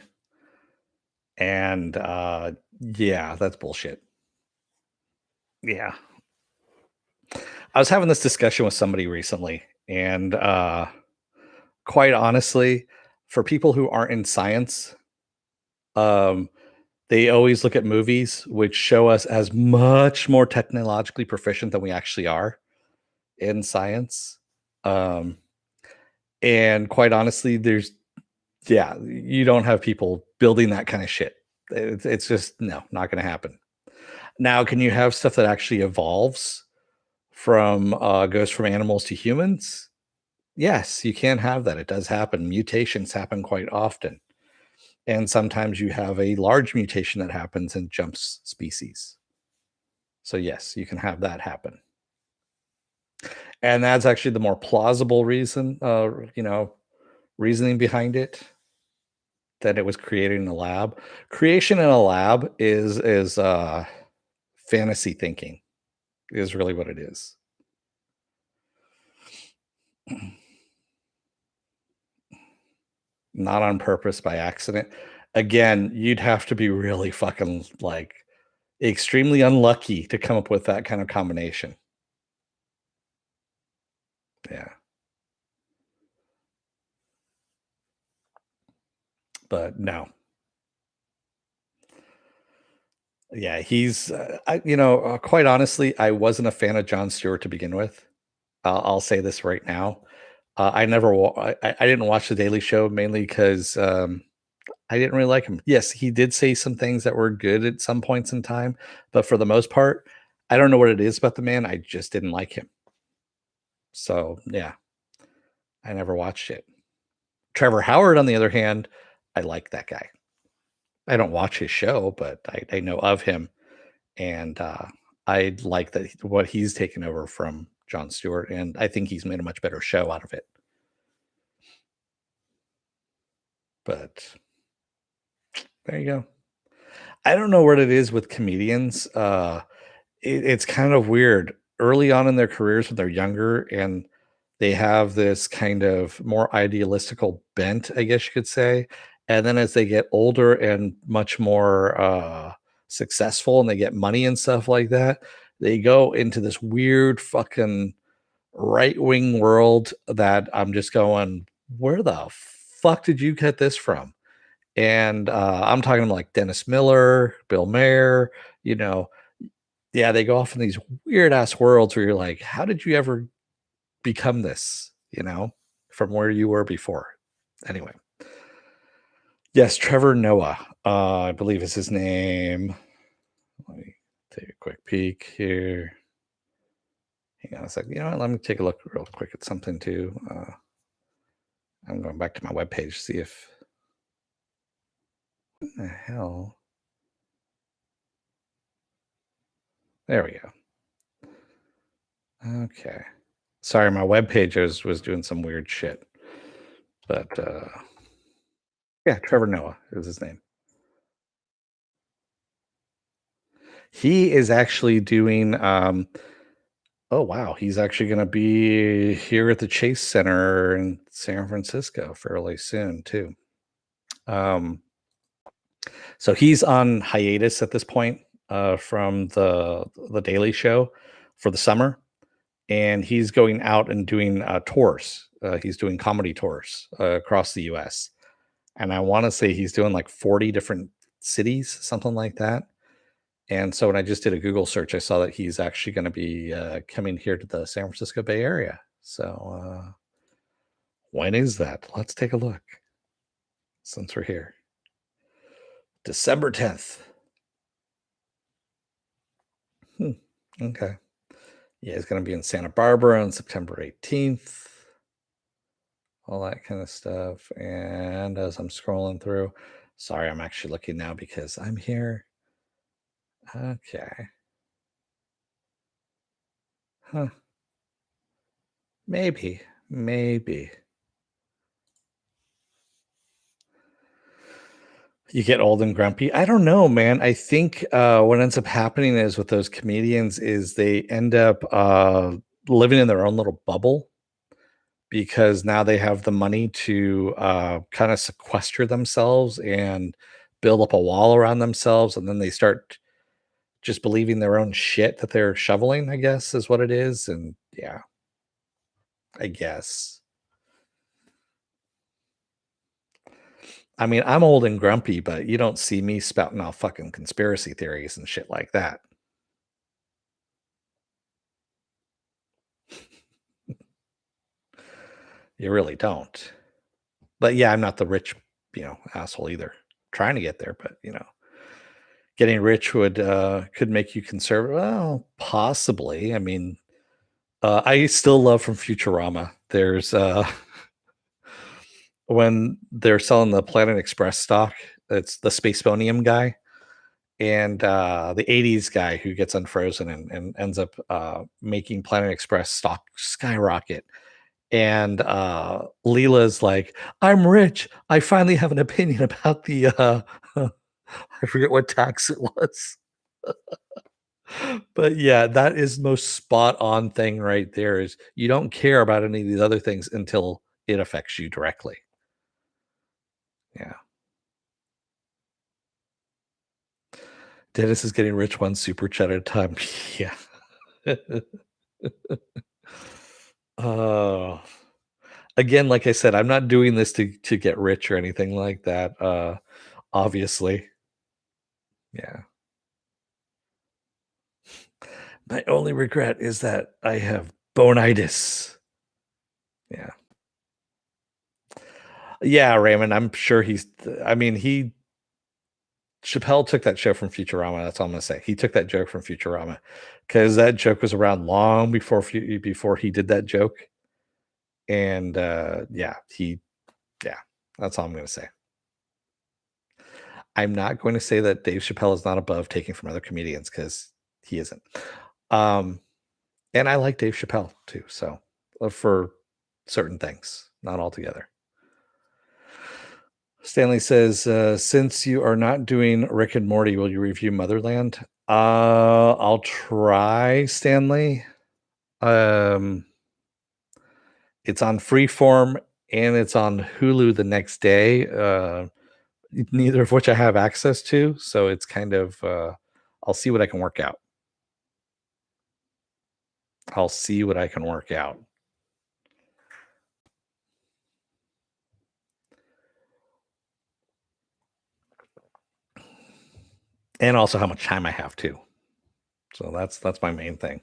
And yeah, that's bullshit. Yeah. I was having this discussion with somebody recently and quite honestly, for people who aren't in science, um they always look at movies which show us as much more technologically proficient than we actually are in science. Um, and quite honestly, there's yeah, you don't have people building that kind of shit. It's just no, not going to happen. Now, can you have stuff that actually evolves from goes from animals to humans? Yes, you can have that. It does happen. Mutations happen quite often. And sometimes you have a large mutation that happens and jumps species. So yes, you can have that happen. And that's actually the more plausible reason, reasoning behind it that it was created in a lab. Creation in a lab is fantasy thinking is really what it is. not on purpose, by accident. Again, you'd have to be really fucking, like, extremely unlucky to come up with that kind of combination. Yeah, but no. Yeah, he's, quite honestly, I wasn't a fan of Jon Stewart to begin with. I'll say this right now. I never wa I didn't watch The Daily Show mainly because I didn't really like him. Yes, he did say some things that were good at some points in time, but for the most part, I don't know what it is about the man, I just didn't like him. So, yeah, I never watched it. Trevor Howard, on the other hand, I like that guy. I don't watch his show, but I know of him, and, I like that what he's taken over from Jon Stewart, and I think he's made a much better show out of it. But there you go. I don't know what it is with comedians. It's kind of weird. Early on in their careers when they're younger and they have this kind of more idealistical bent, I guess you could say. And then as they get older and much more successful and they get money and stuff like that, they go into this weird fucking right wing world that I'm just going, where the fuck did you get this from? And I'm talking like Dennis Miller, Bill Maher, you know, yeah, they go off in these weird ass worlds where you're like, how did you ever become this, from where you were before? Anyway, yes, Trevor Noah, I believe is his name. Let me take a quick peek here. Hang on a second. You know what? Let me take a look real quick at something too. I'm going back to my webpage to see if what the hell. There we go. Okay. Sorry, my webpage was doing some weird shit. But yeah, Trevor Noah is his name. He is actually doing oh wow, he's actually gonna be here at the Chase Center in San Francisco fairly soon too. Um so he's on hiatus at this point from the Daily Show for the summer, and he's going out and doing tours. He's doing comedy tours across the US. And I want to say he's doing like 40 different cities, something like that. And so when I just did a Google search, I saw that he's actually going to be coming here to the San Francisco Bay Area. So when is that? Let's take a look since we're here. December 10th. Hmm. Okay. Yeah, he's going to be in Santa Barbara on September 18th. All that kind of stuff. And as I'm scrolling through, sorry, I'm actually looking now because I'm here. Okay. Huh. Maybe. Maybe. You get old and grumpy? I don't know, man. I think, what ends up happening is with those comedians is they end up, living in their own little bubble because now they have the money to, kinda sequester themselves and build up a wall around themselves, and then they start just believing their own shit that they're shoveling, I guess, is what it is, and yeah, I guess. I mean, I'm old and grumpy, but you don't see me spouting off fucking conspiracy theories and shit like that. You really don't. But yeah, I'm not the rich, asshole either. Trying to get there, but getting rich would could make you conservative. Well, possibly. I mean, I still love from Futurama. There's when they're selling the Planet Express stock, it's the Spacebonium guy and the 80s guy who gets unfrozen and ends up making Planet Express stock skyrocket. And Leela's like, "I'm rich. I finally have an opinion about the I forget what tax it was." But yeah, that is most spot on thing right there is you don't care about any of these other things until it affects you directly. Yeah. Dennis is getting rich one super chat at a time. Yeah. Oh. Again, like I said, I'm not doing this to get rich or anything like that, obviously. Yeah. My only regret is that I have bonitis. Yeah. Yeah, Raymond, I'm sure I mean, Chappelle took that show from Futurama, that's all I'm gonna say. He took that joke from Futurama, because that joke was around long before he did that joke, and, yeah, that's all I'm gonna say. I'm not going to say that Dave Chappelle is not above taking from other comedians, because he isn't. Um, and I like Dave Chappelle too, so, for certain things, not altogether. Stanley says, "Since you are not doing Rick and Morty, will you review Motherland?" I'll try, Stanley. Um, it's on Freeform and it's on Hulu the next day, neither of which I have access to, so it's kind of, I'll see what I can work out. I'll see what I can work out. And also how much time I have too. So that's my main thing.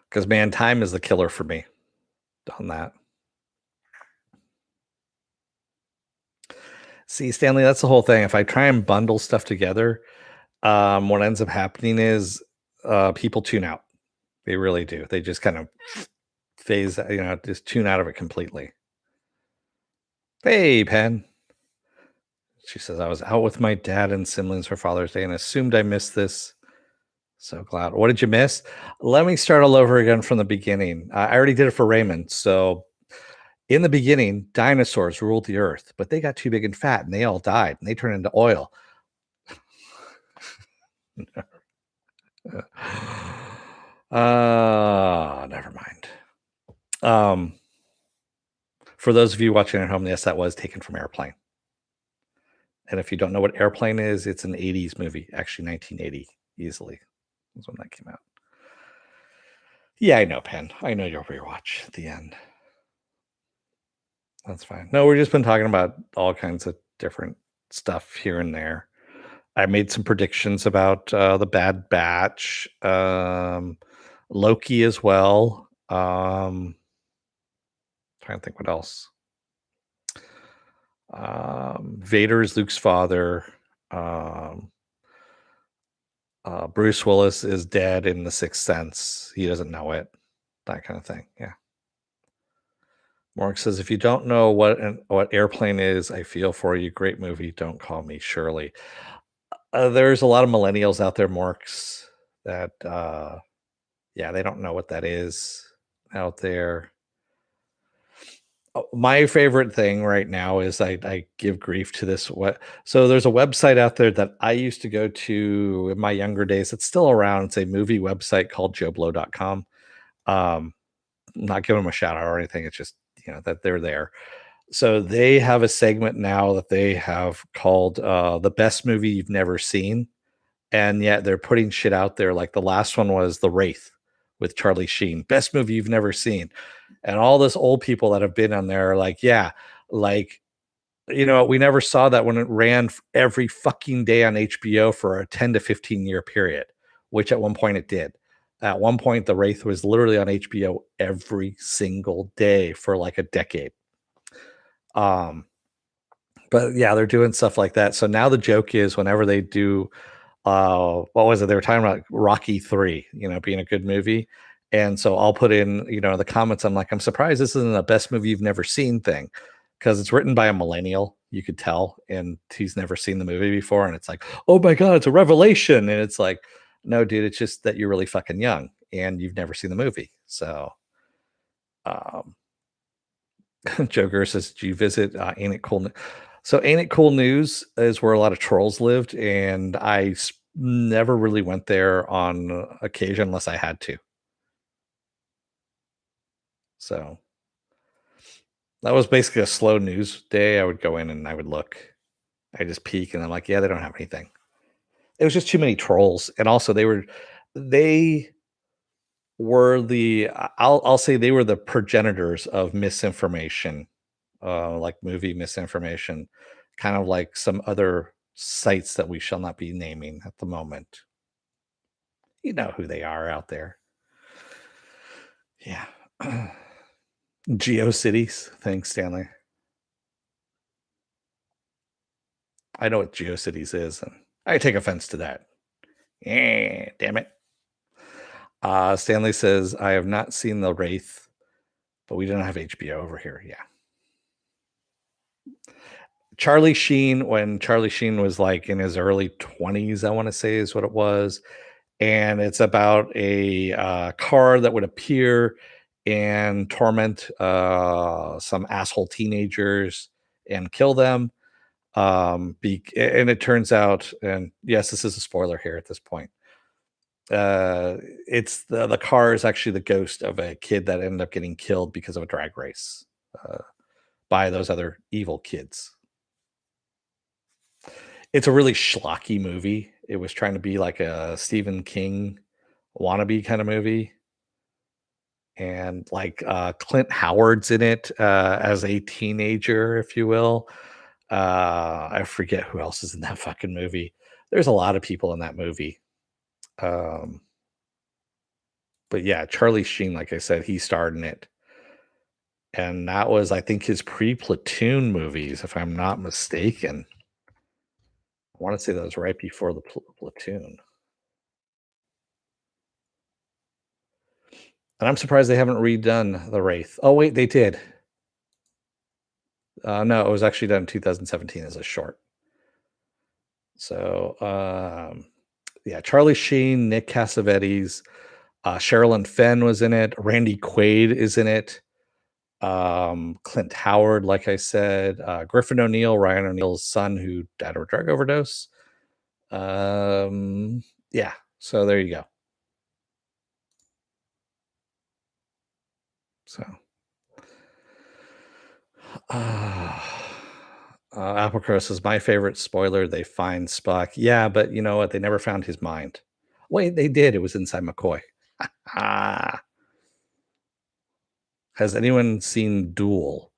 Because man, time is the killer for me on that. See, Stanley, that's the whole thing. If I try and bundle stuff together, what ends up happening is people tune out. They really do. They just kind of just tune out of it completely. Hey, Pen. She says, I was out with my dad and siblings for Father's Day and assumed I missed this. So glad. What did you miss? Let me start all over again from the beginning. I already did it for Raymond. So, in the beginning, dinosaurs ruled the earth, but they got too big and fat and they all died and they turned into oil. Never mind. For those of you watching at home, yes, that was taken from Airplane. And if you don't know what Airplane is, it's an 80s movie, actually 1980, easily was when that came out. Yeah, I know, Pen. I know you'll rewatch at the end. That's fine. No, we've just been talking about all kinds of different stuff here and there. I made some predictions about the Bad Batch, Loki as well. Trying to think what else. Vader is Luke's father. Bruce Willis is dead in The Sixth Sense. He doesn't know it. That kind of thing. Yeah. Mark says, if you don't know what Airplane is, I feel for you. Great movie. Don't call me Shirley. There's a lot of millennials out there, Marks, that yeah, they don't know what that is out there. Oh, my favorite thing right now is I give grief to this. So there's a website out there that I used to go to in my younger days. It's still around. It's a movie website called joblo.com. Um, not giving them a shout out or anything. It's just, that they're there. So they have a segment now that they have called the best movie you've never seen. And yet they're putting shit out there. Like the last one was The Wraith with Charlie Sheen. Best movie you've never seen. And all this old people that have been on there are like, yeah, like, we never saw that when it ran every fucking day on HBO for a 10 to 15 year period, which at one point it did. At one point, The Wraith was literally on HBO every single day for like a decade. But yeah, they're doing stuff like that. So now the joke is whenever they do, what was it? They were talking about Rocky 3, being a good movie. And so I'll put in, the comments, I'm like, I'm surprised this isn't a best movie you've never seen thing. Because it's written by a millennial, you could tell, and he's never seen the movie before. And it's like, oh my God, it's a revelation. And it's like, no, dude, it's just that you're really fucking young and you've never seen the movie. So um Joker says, did you visit Ain't It Cool? So Ain't It Cool News is where a lot of trolls lived, and I never really went there on occasion unless I had to. So That was basically a slow news day. I would go in and I would look. I just peek and I'm like, yeah, they don't have anything. It was just too many trolls, and also they were I'll say they were the progenitors of misinformation, like movie misinformation, kind of like some other sites that we shall not be naming at the moment. You know who they are out there. Yeah. GeoCities. Thanks, Stanley. I know what GeoCities is, and I take offense to that. Yeah, damn it. Stanley says, I have not seen The Wraith, but we don't have HBO over here. Yeah. Charlie Sheen, when Charlie Sheen was like in his early 20s, I want to say is what it was. And it's about a car that would appear and torment some asshole teenagers and kill them. And it turns out, and yes, this is a spoiler here at this point. It's the car is actually the ghost of a kid that ended up getting killed because of a drag race by those other evil kids. It's a really schlocky movie. It was trying to be like a Stephen King wannabe kind of movie, and like Clint Howard's in it as a teenager, if you will. I forget who else is in that fucking movie. There's a lot of people in that movie. Um, but yeah, Charlie Sheen, like I said, he starred in it. And that was, I think, his pre-Platoon movies, if I'm not mistaken. I want to say that was right before the Platoon. And I'm surprised they haven't redone The Wraith. Oh, wait, they did. No, it was actually done in 2017 as a short. So, yeah, Charlie Sheen, Nick Cassavetes, Sherilyn Fenn was in it. Randy Quaid is in it. Clint Howard, like I said, Griffin O'Neill, Ryan O'Neill's son, who died of a drug overdose. Yeah, so there you go. So, Applecross is my favorite spoiler. They find Spock. Yeah, but you know what? They never found his mind. Wait, they did. It was inside McCoy. Ah, has anyone seen Duel?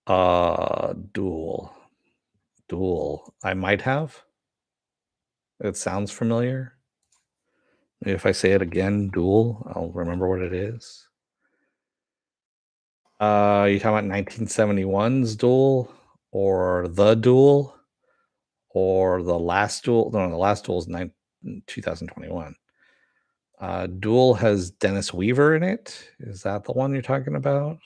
Duel, Duel. I might have. It sounds familiar. If I say it again, Duel, I'll remember what it is. You talking about 1971's Duel or The Duel or The Last Duel? No, The Last Duel is 2021. Duel has Dennis Weaver in it. Is that the one you're talking about?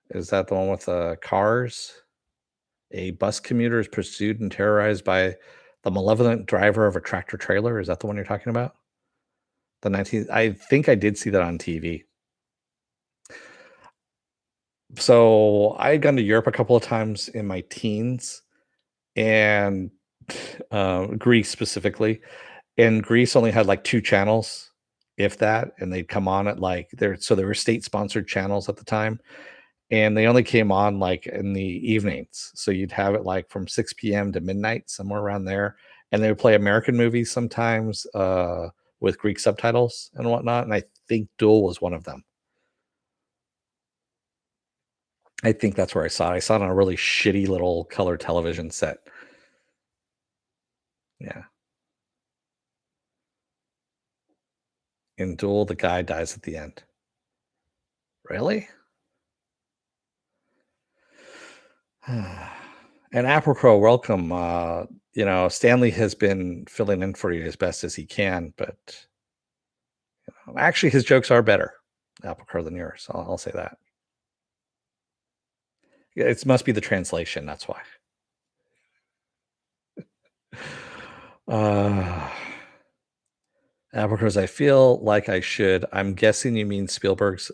Is that the one with the cars? A bus commuter is pursued and terrorized by the malevolent driver of a tractor trailer. Is that the one you're talking about? The 19 I think I did see that on TV. So, I had gone to Europe a couple of times in my teens and, Greece specifically, and Greece only had, like, 2 channels, if that, and they'd come on at, like there were state-sponsored channels at the time, and they only came on, like, in the evenings, so you'd have it, like, from 6 p.m. to midnight, somewhere around there, and they would play American movies sometimes, with Greek subtitles and whatnot, and I think Duel was one of them. I think that's where I saw it. I saw it on a really shitty little color television set. Yeah. In Duel, the guy dies at the end. Really? And Apricot, welcome. Stanley has been filling in for you as best as he can, but actually his jokes are better, Apricot, than yours. I'll say that. Yeah, it must be the translation. That's why. Uh, Apricot, I feel like I should. I'm guessing you mean Spielberg's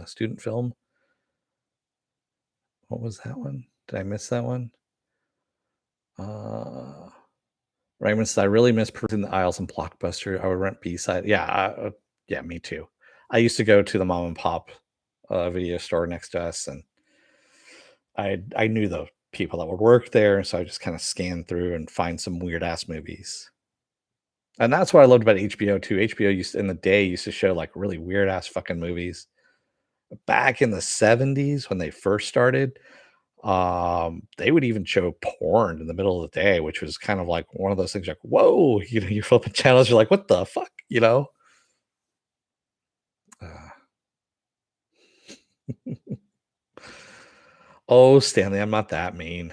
student film. What was that one? Did I miss that one? Uh, Raymond said, "I really miss perusing the aisles in Blockbuster. I would rent B-side." Yeah, yeah, me too. I used to go to the mom and pop. video store next to us, and I knew the people that would work there, so I just kind of scanned through and find some weird ass movies. And that's what I loved about HBO too. HBO used in the day used to show like really weird ass fucking movies. Back in the 70s when they first started, they would even show porn in the middle of the day, which was kind of like one of those things like, whoa, you're flipping channels, you're like, what the fuck, Uh, oh, Stanley, I'm not that mean.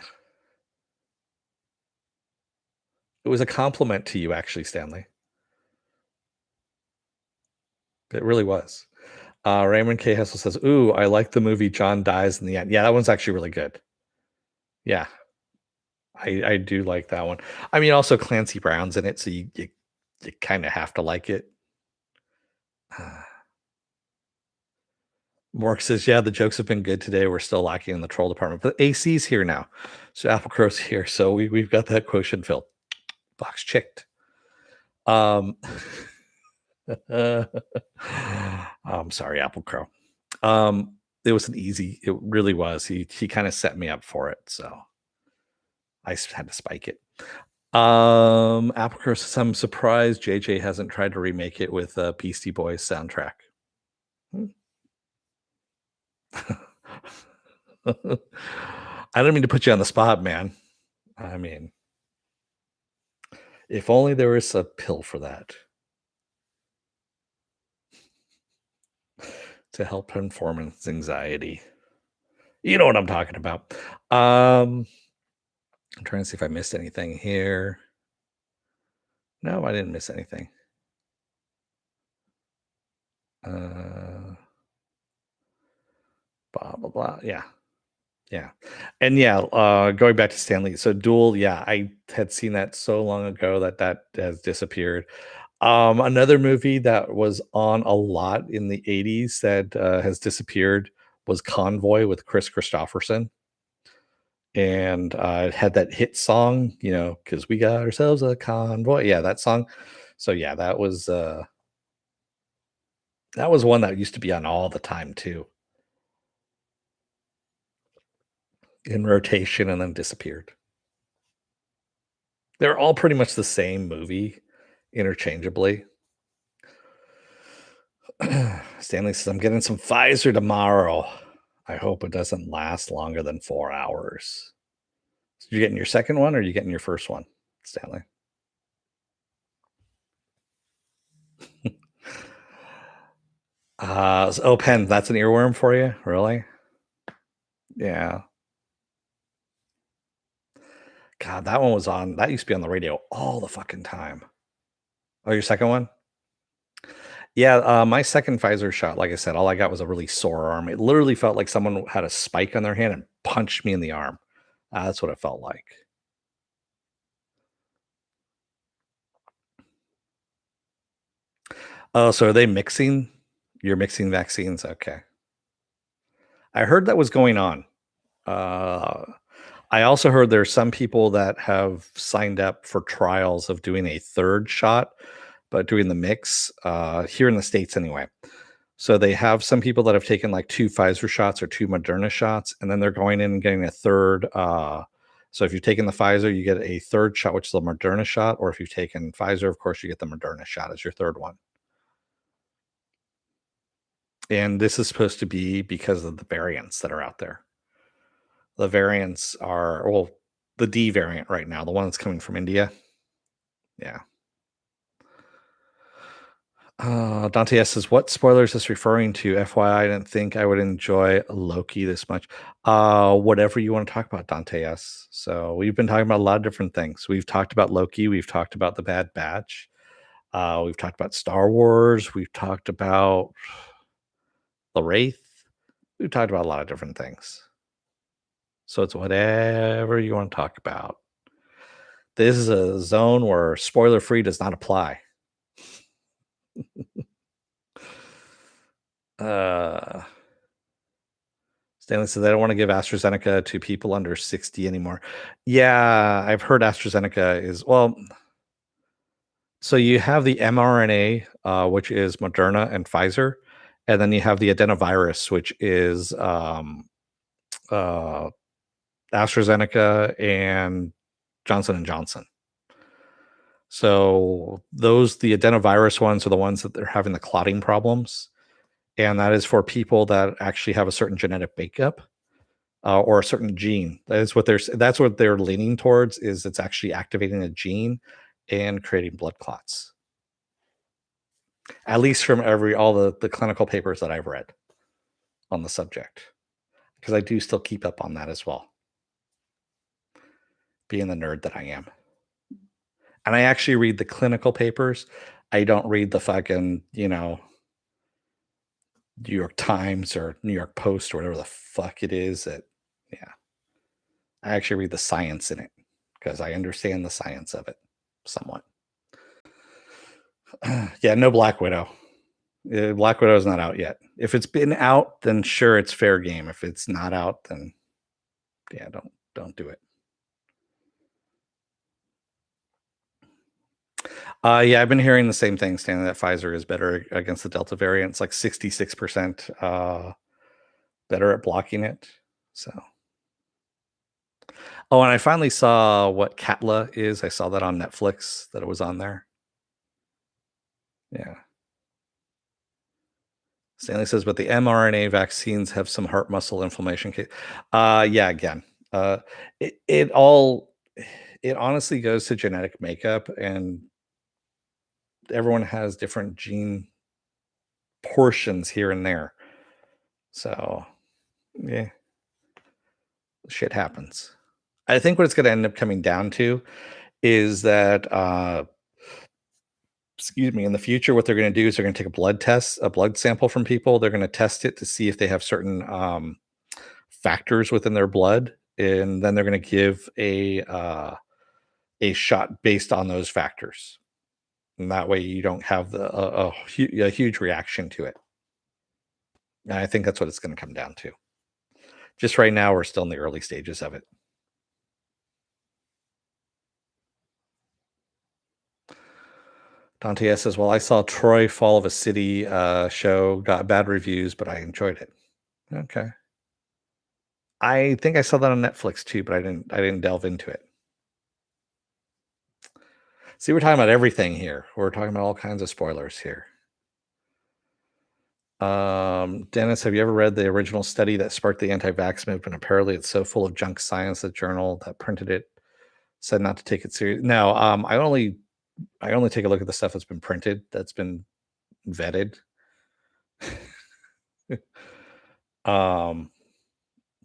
It was a compliment to you, actually, Stanley. It really was. Raymond K. Hessel says, ooh, I like the movie John Dies in the End. Yeah, that one's actually really good. Yeah, I do like that one. I mean, also Clancy Brown's in it, so you kind of have to like it. Mork says, yeah, the jokes have been good today. We're still lacking in the troll department, but AC's here now. So Apple Crow's here. So we've got that quotient filled. Box checked. Um, I'm sorry, Apple Crow. It was it really was. He kind of set me up for it. So I had to spike it. Apple Crow says, I'm surprised JJ hasn't tried to remake it with Beastie Boys soundtrack. Hmm. I don't mean to put you on the spot, man. I mean, if only there was a pill for that to help performance anxiety. You know what I'm talking about. I'm trying to see if I missed anything here. No, I didn't miss anything. Blah blah blah. Yeah. Yeah. And yeah, going back to Stanley. So Duel, yeah, I had seen that so long ago that has disappeared. Another movie that was on a lot in the 80s that has disappeared was Convoy with Chris Christopherson. And it had that hit song, because we got ourselves a convoy. Yeah, that song. So yeah, that was one that used to be on all the time too, in rotation and then disappeared. They're all pretty much the same movie interchangeably. Stanley says, I'm getting some Pfizer tomorrow. I hope it doesn't last longer than 4 hours. So you getting your second one or are you getting your first one, Stanley? Pen, that's an earworm for you? Really? Yeah. God, that one was on. That used to be on the radio all the fucking time. Oh, your second one? Yeah, my second Pfizer shot, like I said, all I got was a really sore arm. It literally felt like someone had a spike on their hand and punched me in the arm. That's what it felt like. Oh, so are they mixing? You're mixing vaccines? Okay. I heard that was going on. Uh, I also heard there's some people that have signed up for trials of doing a third shot, but doing the mix here in the States anyway. So they have some people that have taken like 2 Pfizer shots or 2 Moderna shots, and then they're going in and getting a third. So if you've taken the Pfizer, you get a third shot, which is a Moderna shot, or if you've taken Pfizer, of course, you get the Moderna shot as your third one. And this is supposed to be because of the variants that are out there. The variants are, well, the D variant right now, the one that's coming from India. Yeah. Dante S says, what spoilers is this referring to? FYI, I didn't think I would enjoy Loki this much. Whatever you want to talk about, Dante S. So we've been talking about a lot of different things. We've talked about Loki. We've talked about the Bad Batch. We've talked about Star Wars. We've talked about the Wraith. We've talked about a lot of different things. So it's whatever you want to talk about. This is a zone where spoiler free does not apply. uh Stanley said they don't want to give AstraZeneca to people under 60 anymore. Yeah, I've heard AstraZeneca is, well, so you have the mRNA, which is Moderna and Pfizer, And then you have the adenovirus, which is uh, AstraZeneca and Johnson and Johnson. So the adenovirus ones are the ones that they're having the clotting problems, and that is for people that actually have a certain genetic makeup or a certain gene. That's what they're leaning towards. Is it's actually activating a gene and creating blood clots. At least from all the clinical papers that I've read on the subject, because I do still keep up on that as well, being the nerd that I am. And I actually read the clinical papers. I don't read the fucking, New York Times or New York Post or whatever the fuck it is that, yeah. I actually read the science in it because I understand the science of it somewhat. Yeah, no Black Widow. Black Widow is not out yet. If it's been out, then sure, it's fair game. If it's not out, then yeah, don't do it. Yeah, I've been hearing the same thing, Stan, that Pfizer is better against the Delta variant. It's like 66% better at blocking it. So, oh, and I finally saw what Catla is. I saw that on Netflix that it was on there. Yeah. Stanley says, but the mRNA vaccines have some heart muscle inflammation. Yeah, again, uh, it all it honestly goes to genetic makeup, and everyone has different gene portions here and there. So, yeah, shit happens. I think what it's going to end up coming down to is that, excuse me, in the future, what they're going to do is they're going to take a blood sample from people. They're going to test it to see if they have certain factors within their blood, and then they're going to give a shot based on those factors. And that way, you don't have a huge reaction to it. And I think that's what it's going to come down to. Just right now, we're still in the early stages of it. Dante S says, "Well, I saw Troy Fall of a City show, got bad reviews, but I enjoyed it." Okay, I think I saw that on Netflix too, but I didn't delve into it. See, we're talking about everything here. We're talking about all kinds of spoilers here. Dennis, have you ever read the original study that sparked the anti-vax movement? Apparently, it's so full of junk science. The journal that printed it said not to take it serious. No, I only take a look at the stuff that's been printed, that's been vetted. um,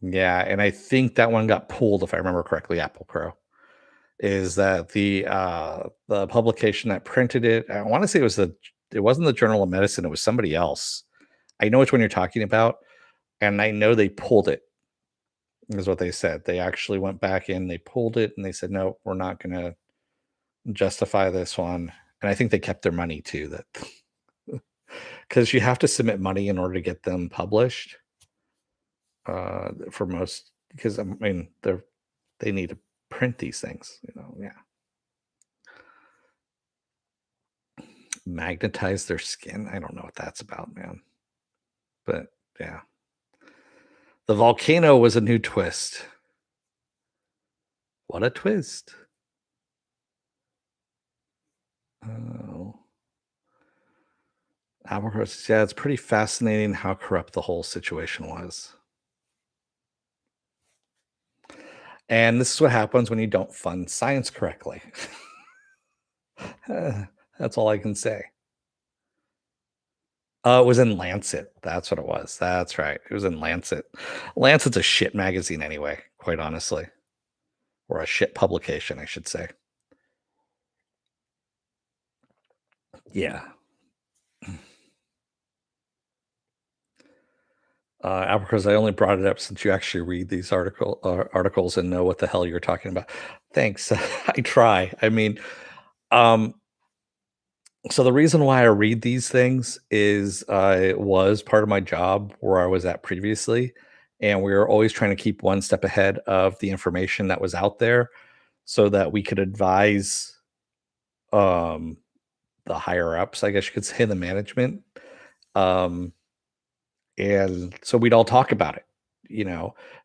yeah, and I think that one got pulled, if I remember correctly. Apple Pro is that the publication that printed it. I want to say it wasn't the Journal of Medicine. It was somebody else. I know which one you're talking about, and I know they pulled it. Is what they said. They actually went back in, they pulled it, and they said, no, we're not going to justify this one. And I think they kept their money too. That because you have to submit money in order to get them published. For most, because I mean they need to print these things. Yeah, magnetize their skin. I don't know what that's about, man. But yeah, the volcano was a new twist. What a twist! Oh. Albuquerque, yeah, it's pretty fascinating how corrupt the whole situation was. And this is what happens when you don't fund science correctly. That's all I can say. It was in Lancet. That's what it was. That's right. It was in Lancet. Lancet's a shit magazine anyway, quite honestly. Or a shit publication, I should say. Yeah. Albuquerque, I only brought it up since you actually read these articles and know what the hell you're talking about. Thanks. I try. I mean, um, so the reason why I read these things is it was part of my job where I was at previously, and we were always trying to keep one step ahead of the information that was out there, so that we could advise um, the higher ups, I guess you could say, the management. Um, And so we'd all talk about it.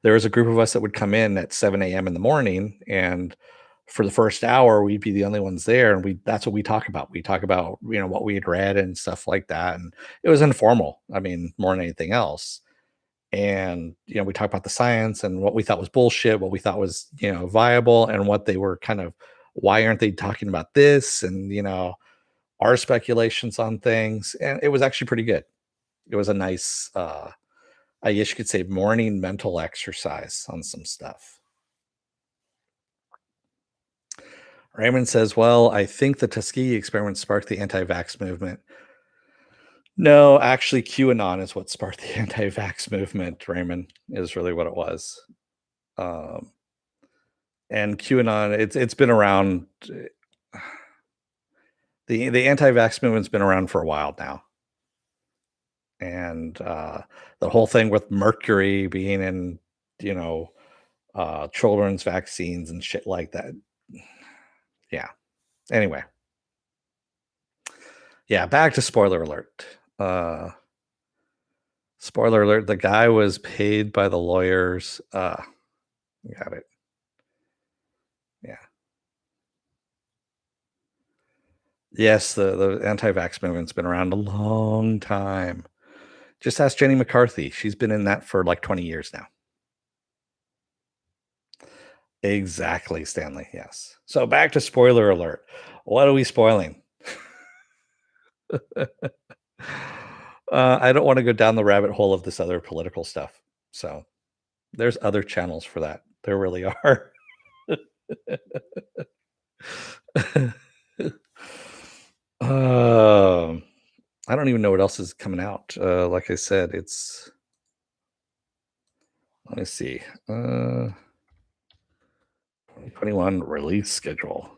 There was a group of us that would come in at 7 a.m. in the morning, and for the first hour, we'd be the only ones there, and that's what we talk about. We talk about, what we had read and stuff like that. And it was informal. I mean, more than anything else. And we talk about the science and what we thought was bullshit, what we thought was viable, and what they were kind of, why aren't they talking about this, and our speculations on things. And it was actually pretty good. It was a nice, I guess you could say, morning mental exercise on some stuff. Raymond says, well, I think the Tuskegee experiment sparked the anti-vax movement. No, actually, QAnon is what sparked the anti-vax movement. Raymond, is really what it was. Um, and QAnon, it's been around. The anti-vax movement's been around for a while now, and the whole thing with mercury being in, you know, children's vaccines and shit like that. Yeah. Anyway, yeah. Back to spoiler alert. Spoiler alert: the guy was paid by the lawyers. Got it. Yeah. Yes, the anti-vax movement's been around a long time. Just ask Jenny McCarthy. She's been in that for like 20 years now. Exactly, Stanley. Yes. So back to spoiler alert. What are we spoiling? I don't want to go down the rabbit hole of this other political stuff. So there's other channels for that. There really are. I don't even know what else is coming out. Like I said, it's, let me see. 2021 release schedule.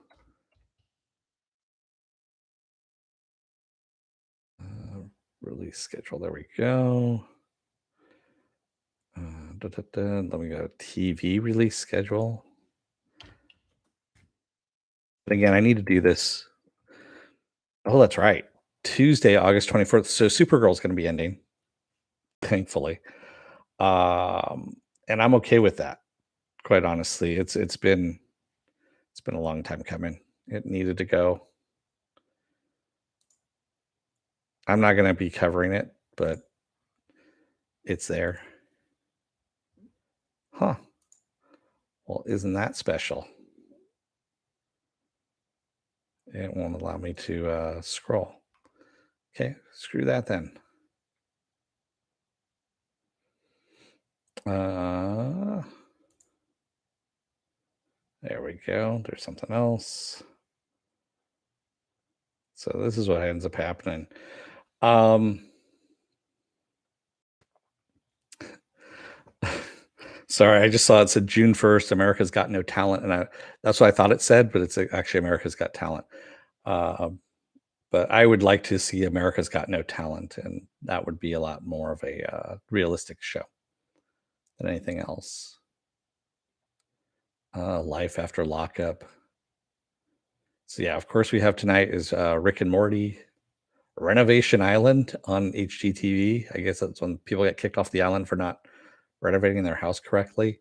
Release schedule. There we go. Let me go TV release schedule. But again, I need to do this. Oh, that's right. Tuesday, August 24th. So Supergirl's going to be ending, thankfully. And I'm okay with that. Quite honestly, it's been a long time coming. It needed to go. I'm not going to be covering it, but it's there. Huh. Well, isn't that special? It won't allow me to scroll. Okay, screw that then. There we go. There's something else. So this is what ends up happening. Sorry, I just saw it said June 1st, America's Got No Talent, and that's what I thought it said, but it's actually America's Got Talent. But I would like to see America's Got No Talent, and that would be a lot more of a realistic show than anything else. Life After Lockup. So yeah, of course we have tonight is Rick and Morty, Renovation Island on HGTV. I guess that's when people get kicked off the island for not renovating their house correctly.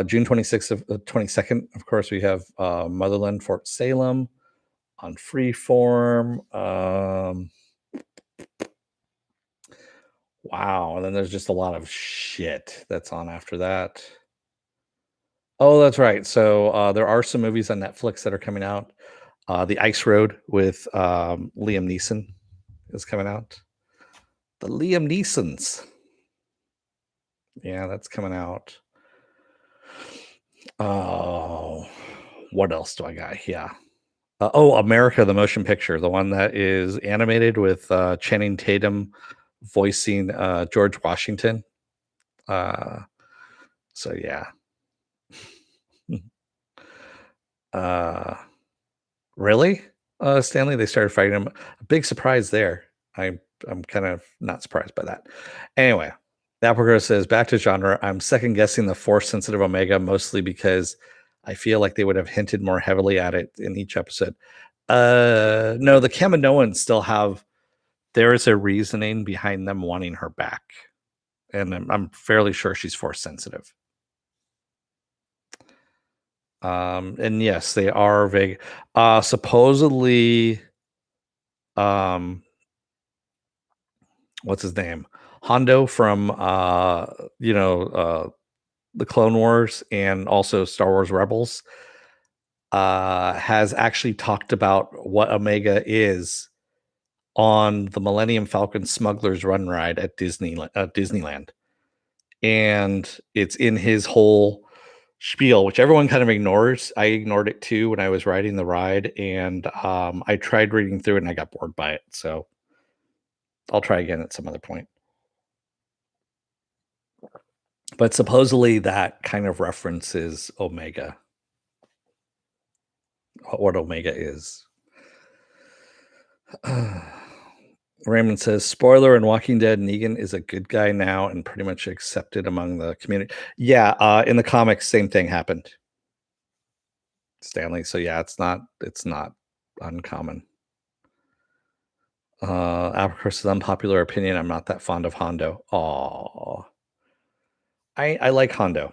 June 26th of 22nd, of course, we have Motherland Fort Salem on Freeform. Wow. And then there's just a lot of shit that's on after that. Oh, that's right. So there are some movies on Netflix that are coming out. The Ice Road with Liam Neeson is coming out. The Liam Neesons. Yeah, that's coming out. Oh, what else do I got? Yeah. America, the motion picture, the one that is animated with Channing Tatum voicing George Washington. So yeah. Really? Stanley, they started fighting him. A big surprise there. I'm kind of not surprised by that. Anyway, Applegirl says, back to genre. I'm second guessing the force sensitive Omega mostly because I feel like they would have hinted more heavily at it in each episode. No, the Kaminoans still have, there is a reasoning behind them wanting her back. and I'm fairly sure she's force sensitive. And yes, they are vague. Supposedly, um, what's his name? Hondo from you know, the Clone Wars and also Star Wars Rebels has actually talked about what Omega is on the Millennium Falcon Smuggler's Run ride at Disneyland. And it's in his whole spiel, which everyone kind of ignores. I ignored it too when I was riding the ride, and I tried reading through it and I got bored by it. So I'll try again at some other point. But supposedly that kind of references Omega, what Omega is. Raymond says, spoiler in Walking Dead, Negan is a good guy now and pretty much accepted among the community. Yeah, in the comics, same thing happened, Stanley. So yeah, it's not uncommon. Apricot's unpopular opinion. I'm not that fond of Hondo. Aw. I like Hondo.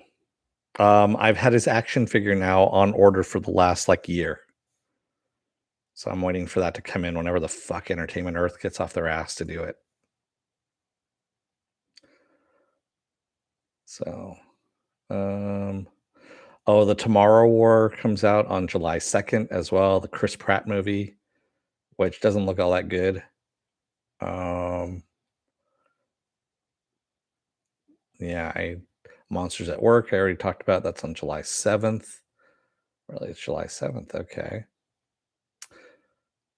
I've had his action figure now on order for the last like year. So I'm waiting for that to come in whenever the fuck Entertainment Earth gets off their ass to do it. So, oh, the Tomorrow War comes out on July 2nd as well. The Chris Pratt movie, which doesn't look all that good. Um, yeah, Monsters at Work. I already talked about that's on July 7th. Really, it's July 7th. Okay.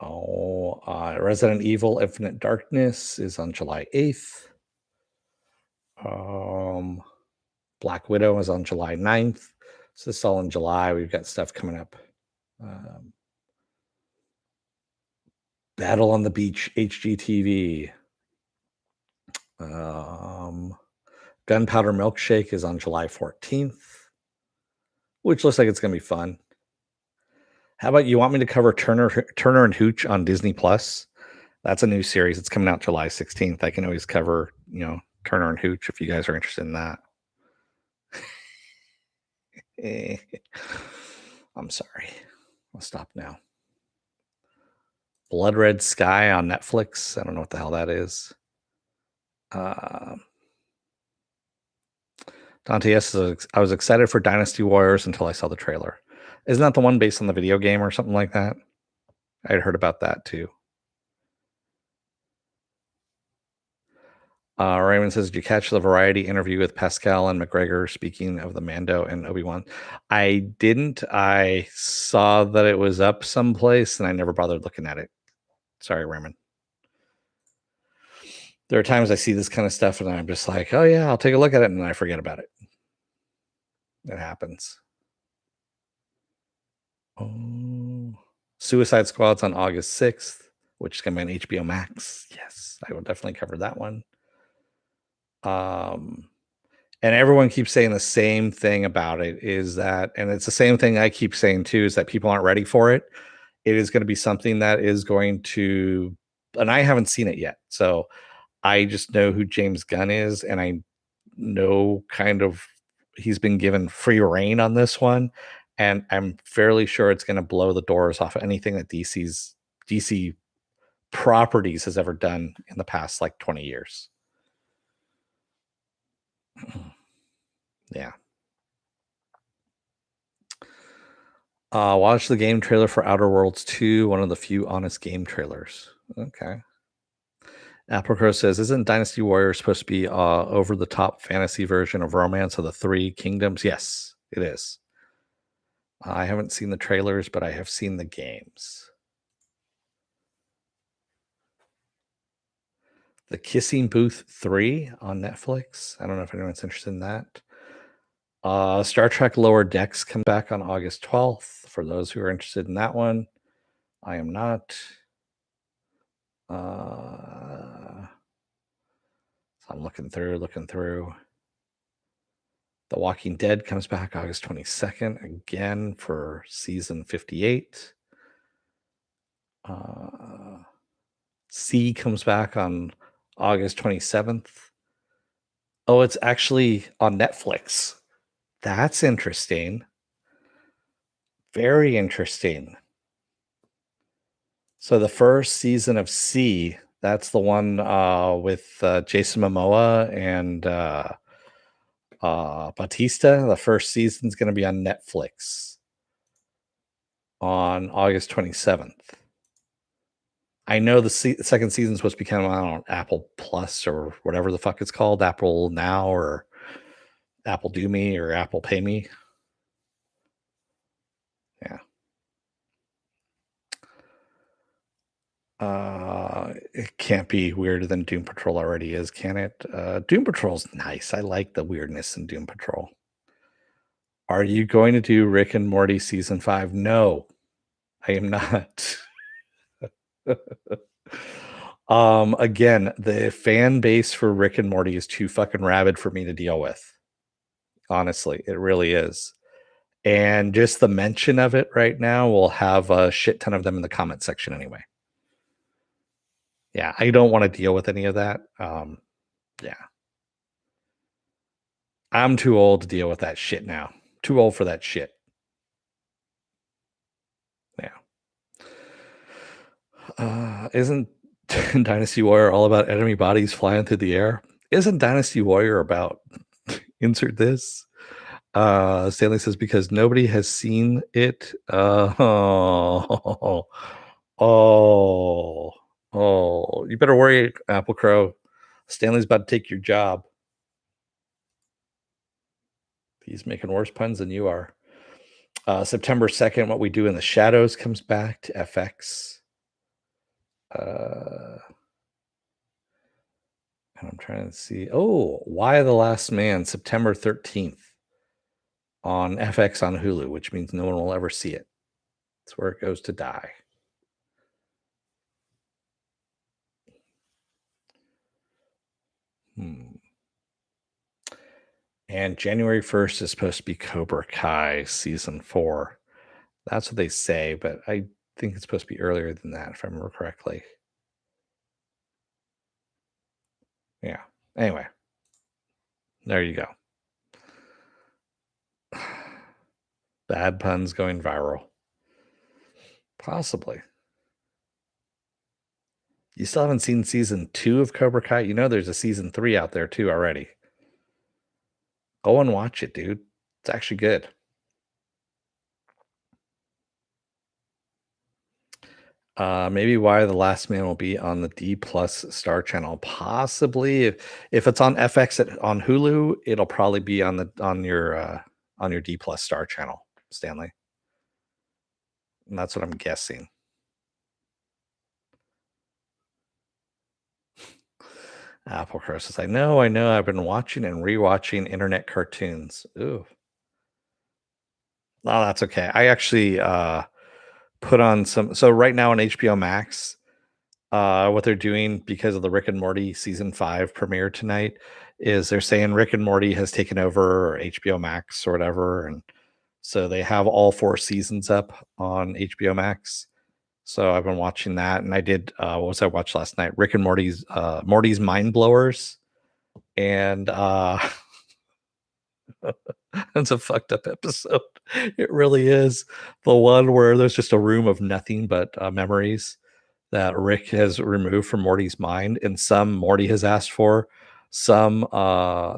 Oh, Resident Evil Infinite Darkness is on July 8th. Black Widow is on July 9th. So this is all in July. We've got stuff coming up. Battle on the Beach HGTV. Gunpowder Milkshake is on July 14th, which looks like it's going to be fun. How about you want me to cover Turner and Hooch on Disney Plus? That's a new series. It's coming out July 16th. I can always cover, Turner and Hooch if you guys are interested in that. I'm sorry. I'll stop now. Blood Red Sky on Netflix. I don't know what the hell that is. Dante S. I was excited for Dynasty Warriors until I saw the trailer. Isn't that the one based on the video game or something like that? I had heard about that too. Raymond says, did you catch the Variety interview with Pascal and McGregor speaking of the Mando and Obi-Wan? I didn't. I saw that it was up someplace and I never bothered looking at it. Sorry, Raymond. There are times I see this kind of stuff and I'm just like, oh yeah, I'll take a look at it, and then I forget about it. It happens. Oh, Suicide Squad's on August 6th, which is going to be on HBO Max. Yes, I will definitely cover that one. And everyone keeps saying the same thing about it, is that, and it's the same thing I keep saying too, is that people aren't ready for it. It is going to be something that is going to, and I haven't seen it yet. So I just know who James Gunn is, and I know kind of he's been given free reign on this one. And I'm fairly sure it's going to blow the doors off of anything that DC properties has ever done in the past like 20 years. Yeah. Watch the game trailer for Outer Worlds 2, one of the few honest game trailers. Okay. Apricot says, isn't Dynasty Warriors supposed to be over the top fantasy version of Romance of the Three Kingdoms? Yes, it is. I haven't seen the trailers, but I have seen the games. The Kissing Booth 3 on Netflix. I don't know if anyone's interested in that. Star Trek Lower Decks comes back on August 12th. For those who are interested in that one, I am not. So I'm looking through. The Walking Dead comes back August 22nd again for season 58. C comes back on August 27th. Oh, it's actually on Netflix. That's interesting. Very interesting. So the first season of C, that's the one with Jason Momoa and Batista. The first season's going to be on Netflix on August 27th. I know the second season's supposed to be coming out on Apple Plus or whatever the fuck it's called, Apple Now or Apple Do Me or Apple Pay Me. Yeah. It can't be weirder than Doom Patrol already is, can it? Doom Patrol's nice. I like the weirdness in Doom Patrol. Are you going to do Rick and Morty season 5? No, I am not. Again, the fan base for Rick and Morty is too fucking rabid for me to deal with. Honestly, it really is. And just the mention of it right now will have a shit ton of them in the comment section anyway. Yeah, I don't want to deal with any of that. Yeah. I'm too old to deal with that shit now. Too old for that shit. Yeah. Isn't Dynasty Warrior all about enemy bodies flying through the air? Isn't Dynasty Warrior about insert this? Stanley says because nobody has seen it. Oh, oh, oh. You better worry, Apple Crow. Stanley's about to take your job. He's making worse puns than you are. September 2nd, What We Do in the Shadows comes back to FX. And I'm trying to see. Oh, Why the Last Man, September 13th on FX on Hulu, which means no one will ever see it. It's where it goes to die. And January 1st is supposed to be Cobra Kai season 4. That's what they say, but I think it's supposed to be earlier than that, if I remember correctly. Yeah. Anyway, there you go. Bad puns going viral. Possibly. You still haven't seen season 2 of Cobra Kai? You know there's a season 3 out there too already. Go and watch it, dude. It's actually good. Maybe Why the Last Man will be on the D Plus Star Channel. Possibly, if it's on FX on Hulu, it'll probably be on your D Plus Star Channel, Stanley. And that's what I'm guessing. Apple Crow says, I know. I've been watching and rewatching internet cartoons. Ooh. Oh, that's okay. I actually put on some. So right now on HBO Max, what they're doing because of the Rick and Morty season 5 premiere tonight is they're saying Rick and Morty has taken over or HBO Max or whatever, and so they have all 4 seasons up on HBO Max. So I've been watching that, and I did. What was I watched last night? Rick and Morty's Mind Blowers, and it's a fucked up episode. It really is the one where there's just a room of nothing but memories that Rick has removed from Morty's mind, and some Morty has asked for. Some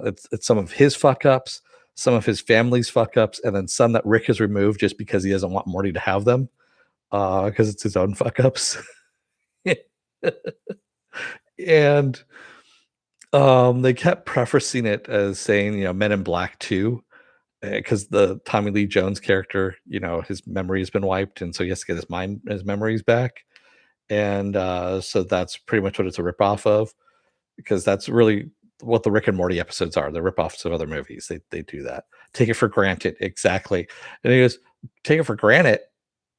it's some of his fuck ups, some of his family's fuck ups, and then some that Rick has removed just because he doesn't want Morty to have them, because it's his own fuck ups. And they kept prefacing it as saying, Men in Black 2, because the Tommy Lee Jones character, his memory has been wiped, and so he has to get his memories back. And so that's pretty much what it's a ripoff of, because that's really what the Rick and Morty episodes are. They're ripoffs of other movies. They do that. Take it for granted, exactly. And he goes, "Take it for granted?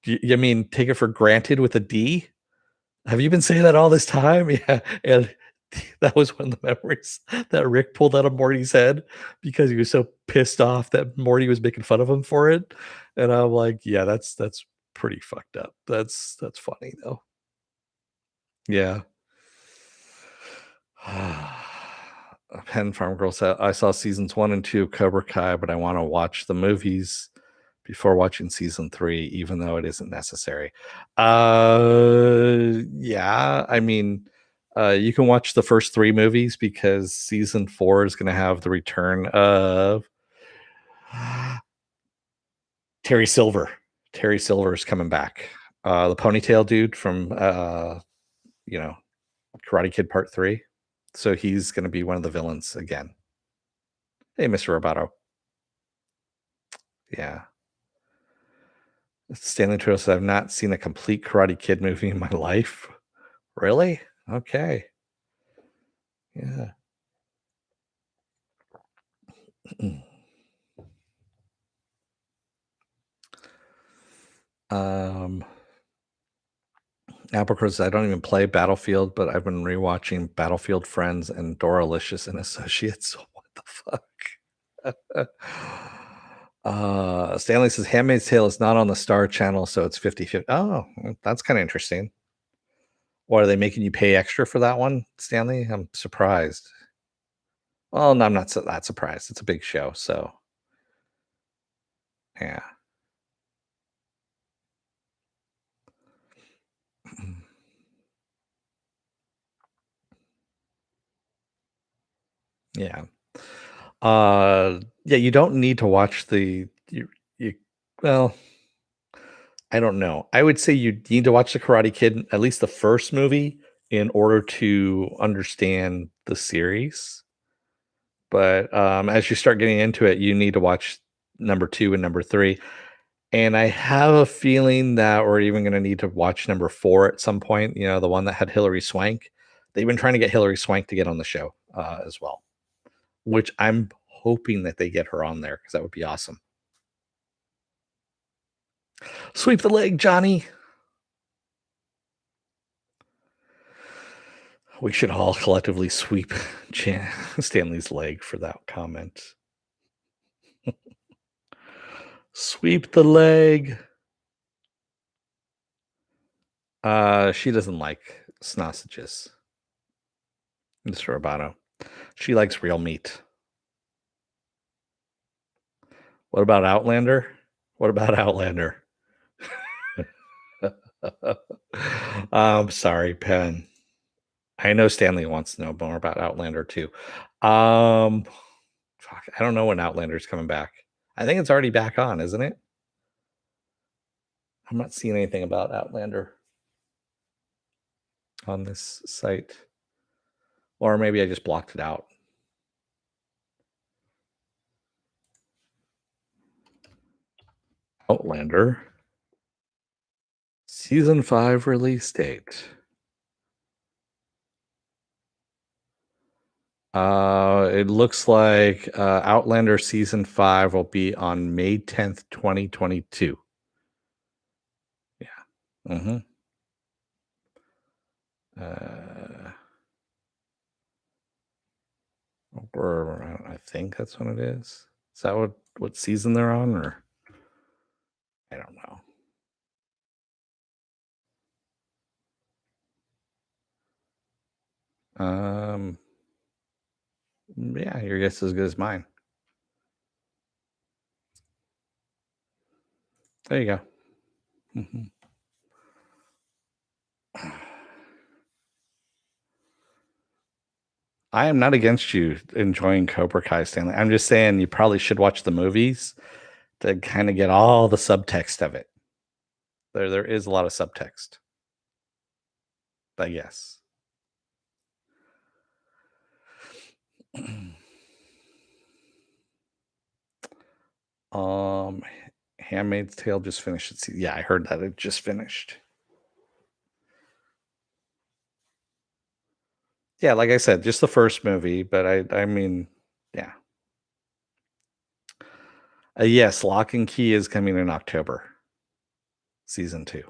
You mean take it for granted with a D? Have you been saying that all this time?" Yeah, and that was one of the memories that Rick pulled out of Morty's head because he was so pissed off that Morty was making fun of him for it. And I'm like, yeah, that's pretty fucked up. That's funny though. Yeah. Pen Farm Girl said, I saw seasons 1 and 2 of Cobra Kai, but I wanna watch the movies before watching season 3, even though it isn't necessary. Yeah, I mean, you can watch the first 3 movies because season 4 is gonna have the return of Terry Silver. Terry Silver is coming back. The ponytail dude from, you know, Karate Kid Part 3. So he's gonna be one of the villains again. Hey, Mr. Roboto. Yeah. Stanley Turtle said, "I've not seen a complete Karate Kid movie in my life." Really? Okay. Yeah. Um, Applecrow says, "I don't even play Battlefield, but I've been rewatching Battlefield Friends and Doralicious and Associates." What the fuck? Stanley says, "Handmaid's Tale is not on the Star Channel, so it's 50/50." Oh, that's kinda interesting. What, are they making you pay extra for that one, Stanley? I'm surprised. Well, no, I'm not that surprised. It's a big show, so yeah. Yeah. Yeah, you don't need to watch you well, I don't know. I would say you need to watch The Karate Kid, at least the first movie, in order to understand the series. But, as you start getting into it, you need to watch number 2 and number 3. And I have a feeling that we're even gonna need to watch number 4 at some point, the one that had Hilary Swank. They've been trying to get Hilary Swank to get on the show, as well, which I'm hoping that they get her on there because that would be awesome. Sweep the leg, Johnny. We should all collectively sweep Stanley's leg for that comment. Sweep the leg. She doesn't like sausages, Mr. Roboto. She likes real meat. What about Outlander? What about Outlander? I'm sorry, Penn. I know Stanley wants to know more about Outlander too. Um, Fuck, I don't know when Outlander's coming back. I think it's already back on, isn't it? I'm not seeing anything about Outlander on this site, or maybe I just blocked it out. Outlander season 5 release date. It looks like Outlander season 5 will be on May 10th, 2022. Yeah. Mm-hmm. Uh, or I think that's what it is. Is that what season they're on, or I don't know. Um, yeah, your guess is as good as mine. There you go. Mhm. I am not against you enjoying Cobra Kai, Stanley. I'm just saying you probably should watch the movies to kind of get all the subtext of it. There is a lot of subtext, but yes. um, Handmaid's Tale just finished its yeah, I heard that it just finished. Yeah, like I said, just the first movie, but I mean, yeah. Yes, Lock and Key is coming in October, season 2.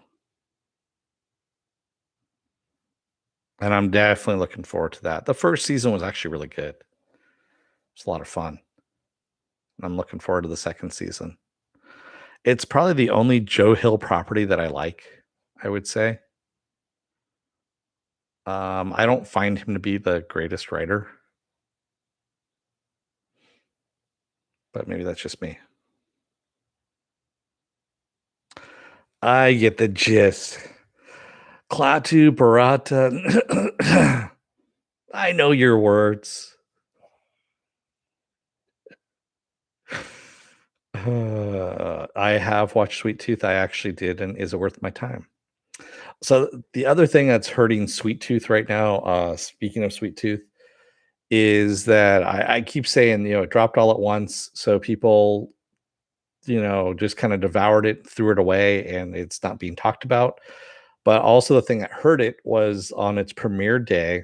And I'm definitely looking forward to that. The first season was actually really good. It's a lot of fun. I'm looking forward to the second season. It's probably the only Joe Hill property that I like, I would say. I don't find him to be the greatest writer. but maybe that's just me. I get the gist. Klaatu, Barata. I know your words. I have watched Sweet Tooth. I actually did, and is it worth my time? So the other thing that's hurting Sweet Tooth right now, speaking of Sweet Tooth, is that I keep saying, it dropped all at once. So people, just kind of devoured it, threw it away, and it's not being talked about. But also the thing that hurt it was on its premiere day.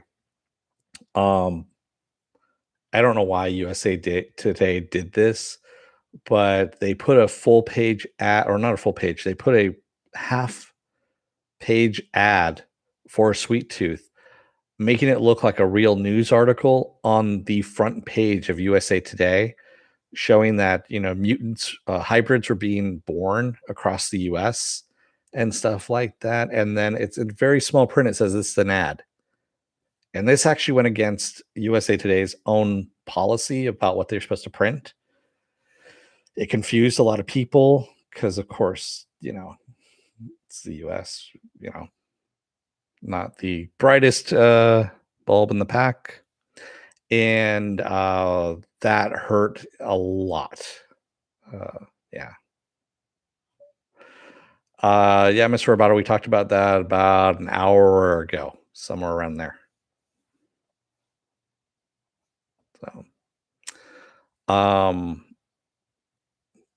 Um, I don't know why USA Today did this, but they put a full page ad, or not a full page, they put a half page ad for Sweet Tooth, making it look like a real news article on the front page of USA Today, showing that, mutants, hybrids were being born across the US and stuff like that. And then it's in very small print, it says this is an ad. And this actually went against USA Today's own policy about what they're supposed to print. It confused a lot of people because, of course, it's the US, you know, not the brightest bulb in the pack. And that hurt a lot. Yeah. Yeah, Mr. Roboto, we talked about that about an hour ago, somewhere around there. So, um,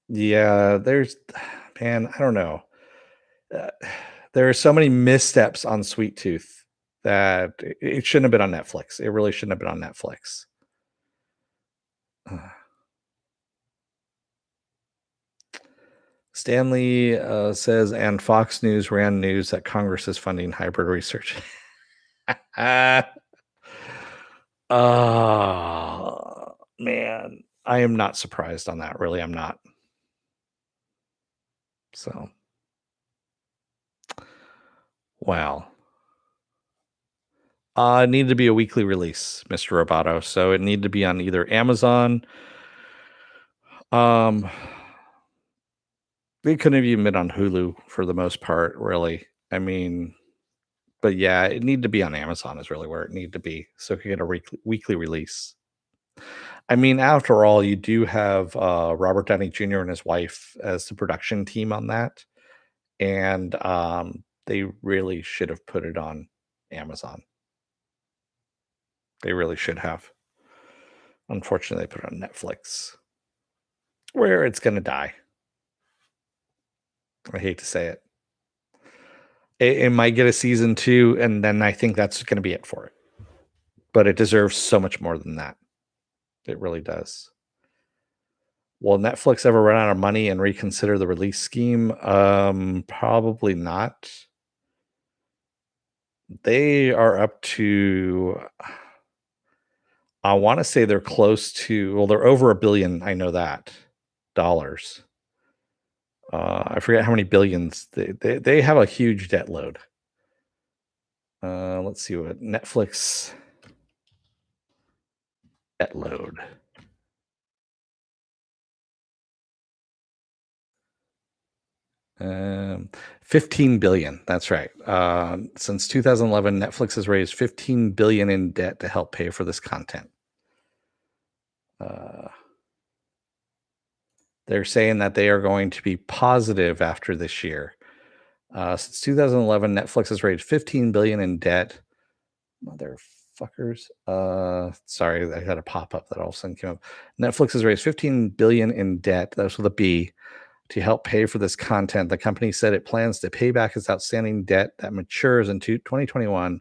yeah, man, I don't know. Uh, there are so many missteps on Sweet Tooth that it shouldn't have been on Netflix. It really shouldn't have been on Netflix. Uh, Stanley says, and Fox News ran news that Congress is funding hybrid research. Man, I am not surprised on that. Really, I'm not. So, wow. It needed to be a weekly release, Mr. Roboto. So it needed to be on either Amazon. Um, they couldn't have even been on Hulu for the most part, really. I mean, but yeah, it needed to be on Amazon is really where it needed to be, so it could get a weekly release. I mean, after all, you do have Robert Downey Jr. and his wife as the production team on that, and they really should have put it on Amazon. They really should have. Unfortunately, they put it on Netflix, where it's going to die. I hate to say it. It might get a season 2, and then I think that's gonna be it for it. But it deserves so much more than that. It really does. Will Netflix ever run out of money and reconsider the release scheme? Probably not. They are up to, I wanna say they're close to, well, they're over $1 billion, I know that, dollars. I forget how many billions. They have a huge debt load. Let's see what Netflix debt load. 15 billion. That's right. Since 2011, Netflix has raised 15 billion in debt to help pay for this content. Uh, they're saying that they are going to be positive after this year. Since 2011, Netflix has raised 15 billion in debt. Motherfuckers. Sorry, I had a pop up that all of a sudden came up. Netflix has raised 15 billion in debt. That's with a B. To help pay for this content, the company said it plans to pay back its outstanding debt that matures in 2021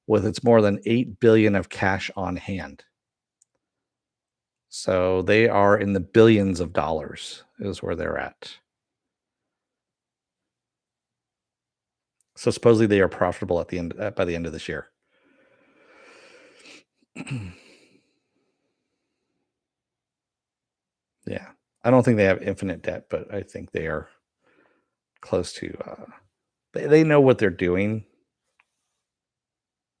with its more than 8 billion of cash on hand. So they are in the billions of dollars is where they're at. So supposedly they are profitable at the end by the end of this year. Yeah. I don't think they have infinite debt, but I think they are close to they know what they're doing.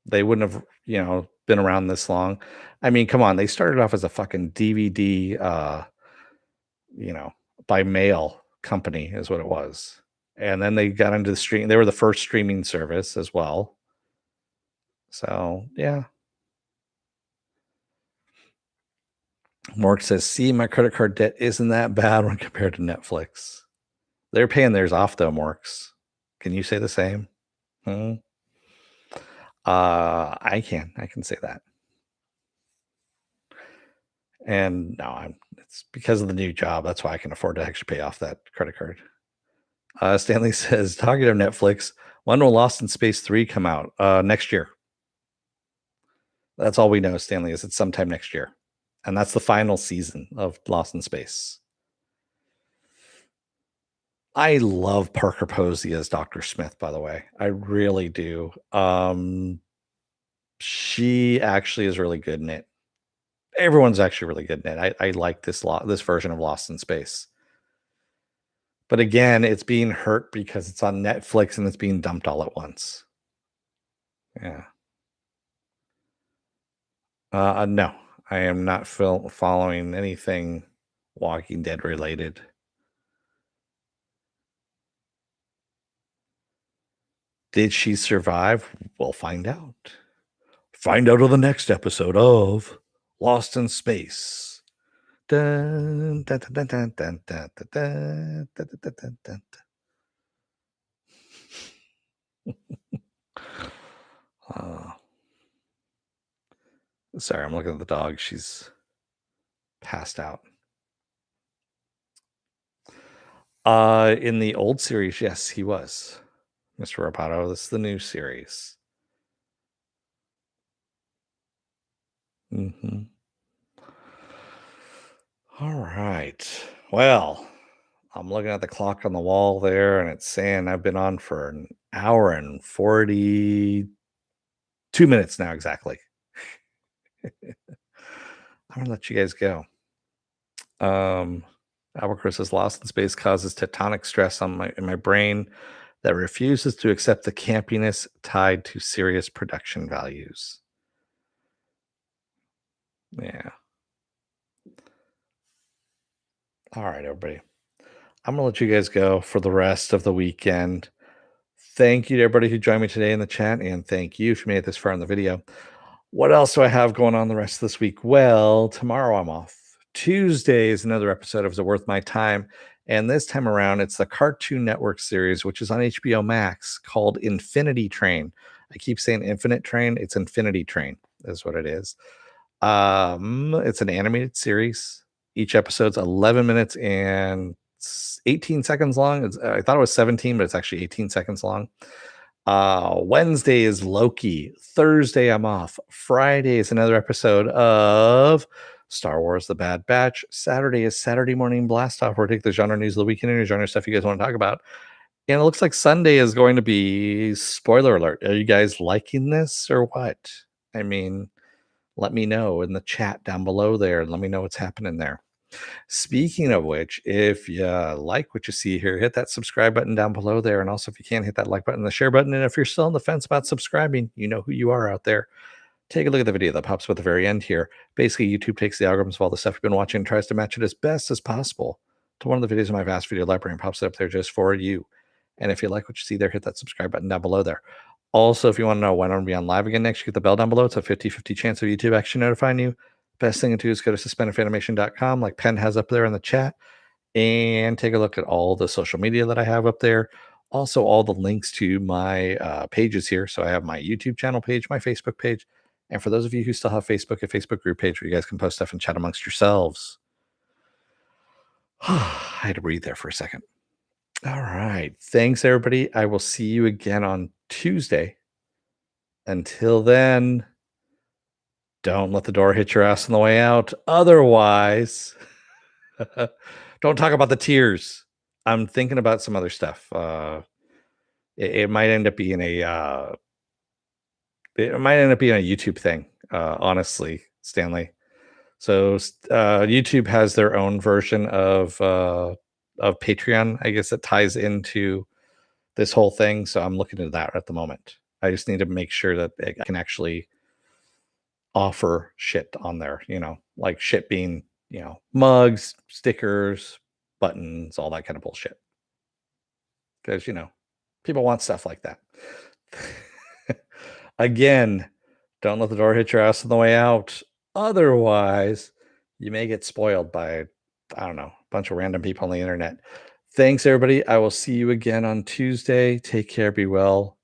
They wouldn't have, been around this long. I mean, come on, they started off as a fucking DVD you know, by mail company is what it was. And then they got into the stream. They were the first streaming service as well. So yeah. Mark says, see, my credit card debt isn't that bad when compared to Netflix. They're paying theirs off though, Morks. Can you say the same? Hmm? I can say that. And no, it's because of the new job. That's why I can afford to actually pay off that credit card. Stanley says, talking of Netflix, when will Lost in Space 3 come out? Next year. That's all we know, Stanley, is it's sometime next year. And that's the final season of Lost in Space. I love Parker Posey as Dr. Smith, by the way. I really do. She actually is really good in it. Everyone's actually really good in it. I like this version of Lost in Space. But again, it's being hurt because it's on Netflix and it's being dumped all at once. Yeah. No, I am not following anything Walking Dead related. Did she survive? We'll find out. Find out on the next episode of Lost in Space. Dun, dun, dun, dun, dun, dun, dun, dun, dun, dun, dun, dun. Uh, sorry, I'm looking at the dog. She's passed out. In the old series, yes, he was Mr. Rapato. This is the new series. Mm-hmm. All right. Well, I'm looking at the clock on the wall there, and it's saying I've been on for an hour and 42 minutes now, exactly. I'm gonna let you guys go. Albert says Lost in Space causes tectonic stress in my brain that refuses to accept the campiness tied to serious production values. Yeah. All right, everybody. I'm gonna let you guys go for the rest of the weekend. Thank you to everybody who joined me today in the chat, and thank you if you made it this far in the video. What else do I have going on the rest of this week? Well, tomorrow I'm off. Tuesday is another episode of Is It Worth My Time? And this time around, it's the Cartoon Network series, which is on HBO Max called Infinity Train. I keep saying Infinite Train. It's Infinity Train, is what it is. It's an animated series. Each episode's 11 minutes and 18 seconds long. I thought it was 17, but it's actually 18 seconds long. Wednesday is Loki. Thursday, I'm off. Friday is another episode of Star Wars The Bad Batch. Saturday is Saturday Morning Blast Off, where I take the genre news of the weekend and genre stuff you guys want to talk about. And it looks like Sunday is going to be spoiler alert. Are you guys liking this or what? I mean, let me know in the chat down below there and let me know what's happening there. Speaking of which, if you like what you see here, hit that subscribe button down below there. And also, if you can, hit that like button, the share button. And if you're still on the fence about subscribing, you know who you are out there. Take a look at the video that pops up at the very end here. Basically, YouTube takes the algorithms of all the stuff you've been watching and tries to match it as best as possible to one of the videos in my vast video library and pops it up there just for you. And if you like what you see there, hit that subscribe button down below there. Also, if you want to know when I'm going to be on live again next, you get the bell down below. It's a 50-50 chance of YouTube actually notifying you. Best thing to do is go to suspendedfanimation.com, like Penn has up there in the chat, and take a look at all the social media that I have up there. Also, all the links to my pages here. So I have my YouTube channel page, my Facebook page, and for those of you who still have Facebook, a Facebook group page where you guys can post stuff and chat amongst yourselves. I had to breathe there for a second. All right. Thanks, everybody. I will see you again on Tuesday. Until then, don't let the door hit your ass on the way out. Otherwise, don't talk about the tears. I'm thinking about some other stuff. It might end up being a YouTube thing. Honestly, Stanley. So YouTube has their own version of Patreon, I guess, that ties into this whole thing. So I'm looking at that at the moment. I just need to make sure that I can actually offer shit on there, like shit being mugs, stickers, buttons, all that kind of bullshit. Because, people want stuff like that. Again, don't let the door hit your ass on the way out. Otherwise, you may get spoiled by, I don't know, a bunch of random people on the internet. Thanks, everybody. I will see you again on Tuesday. Take care, be well,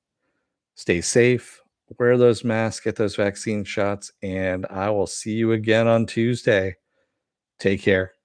stay safe, wear those masks, get those vaccine shots, and I will see you again on Tuesday. Take care.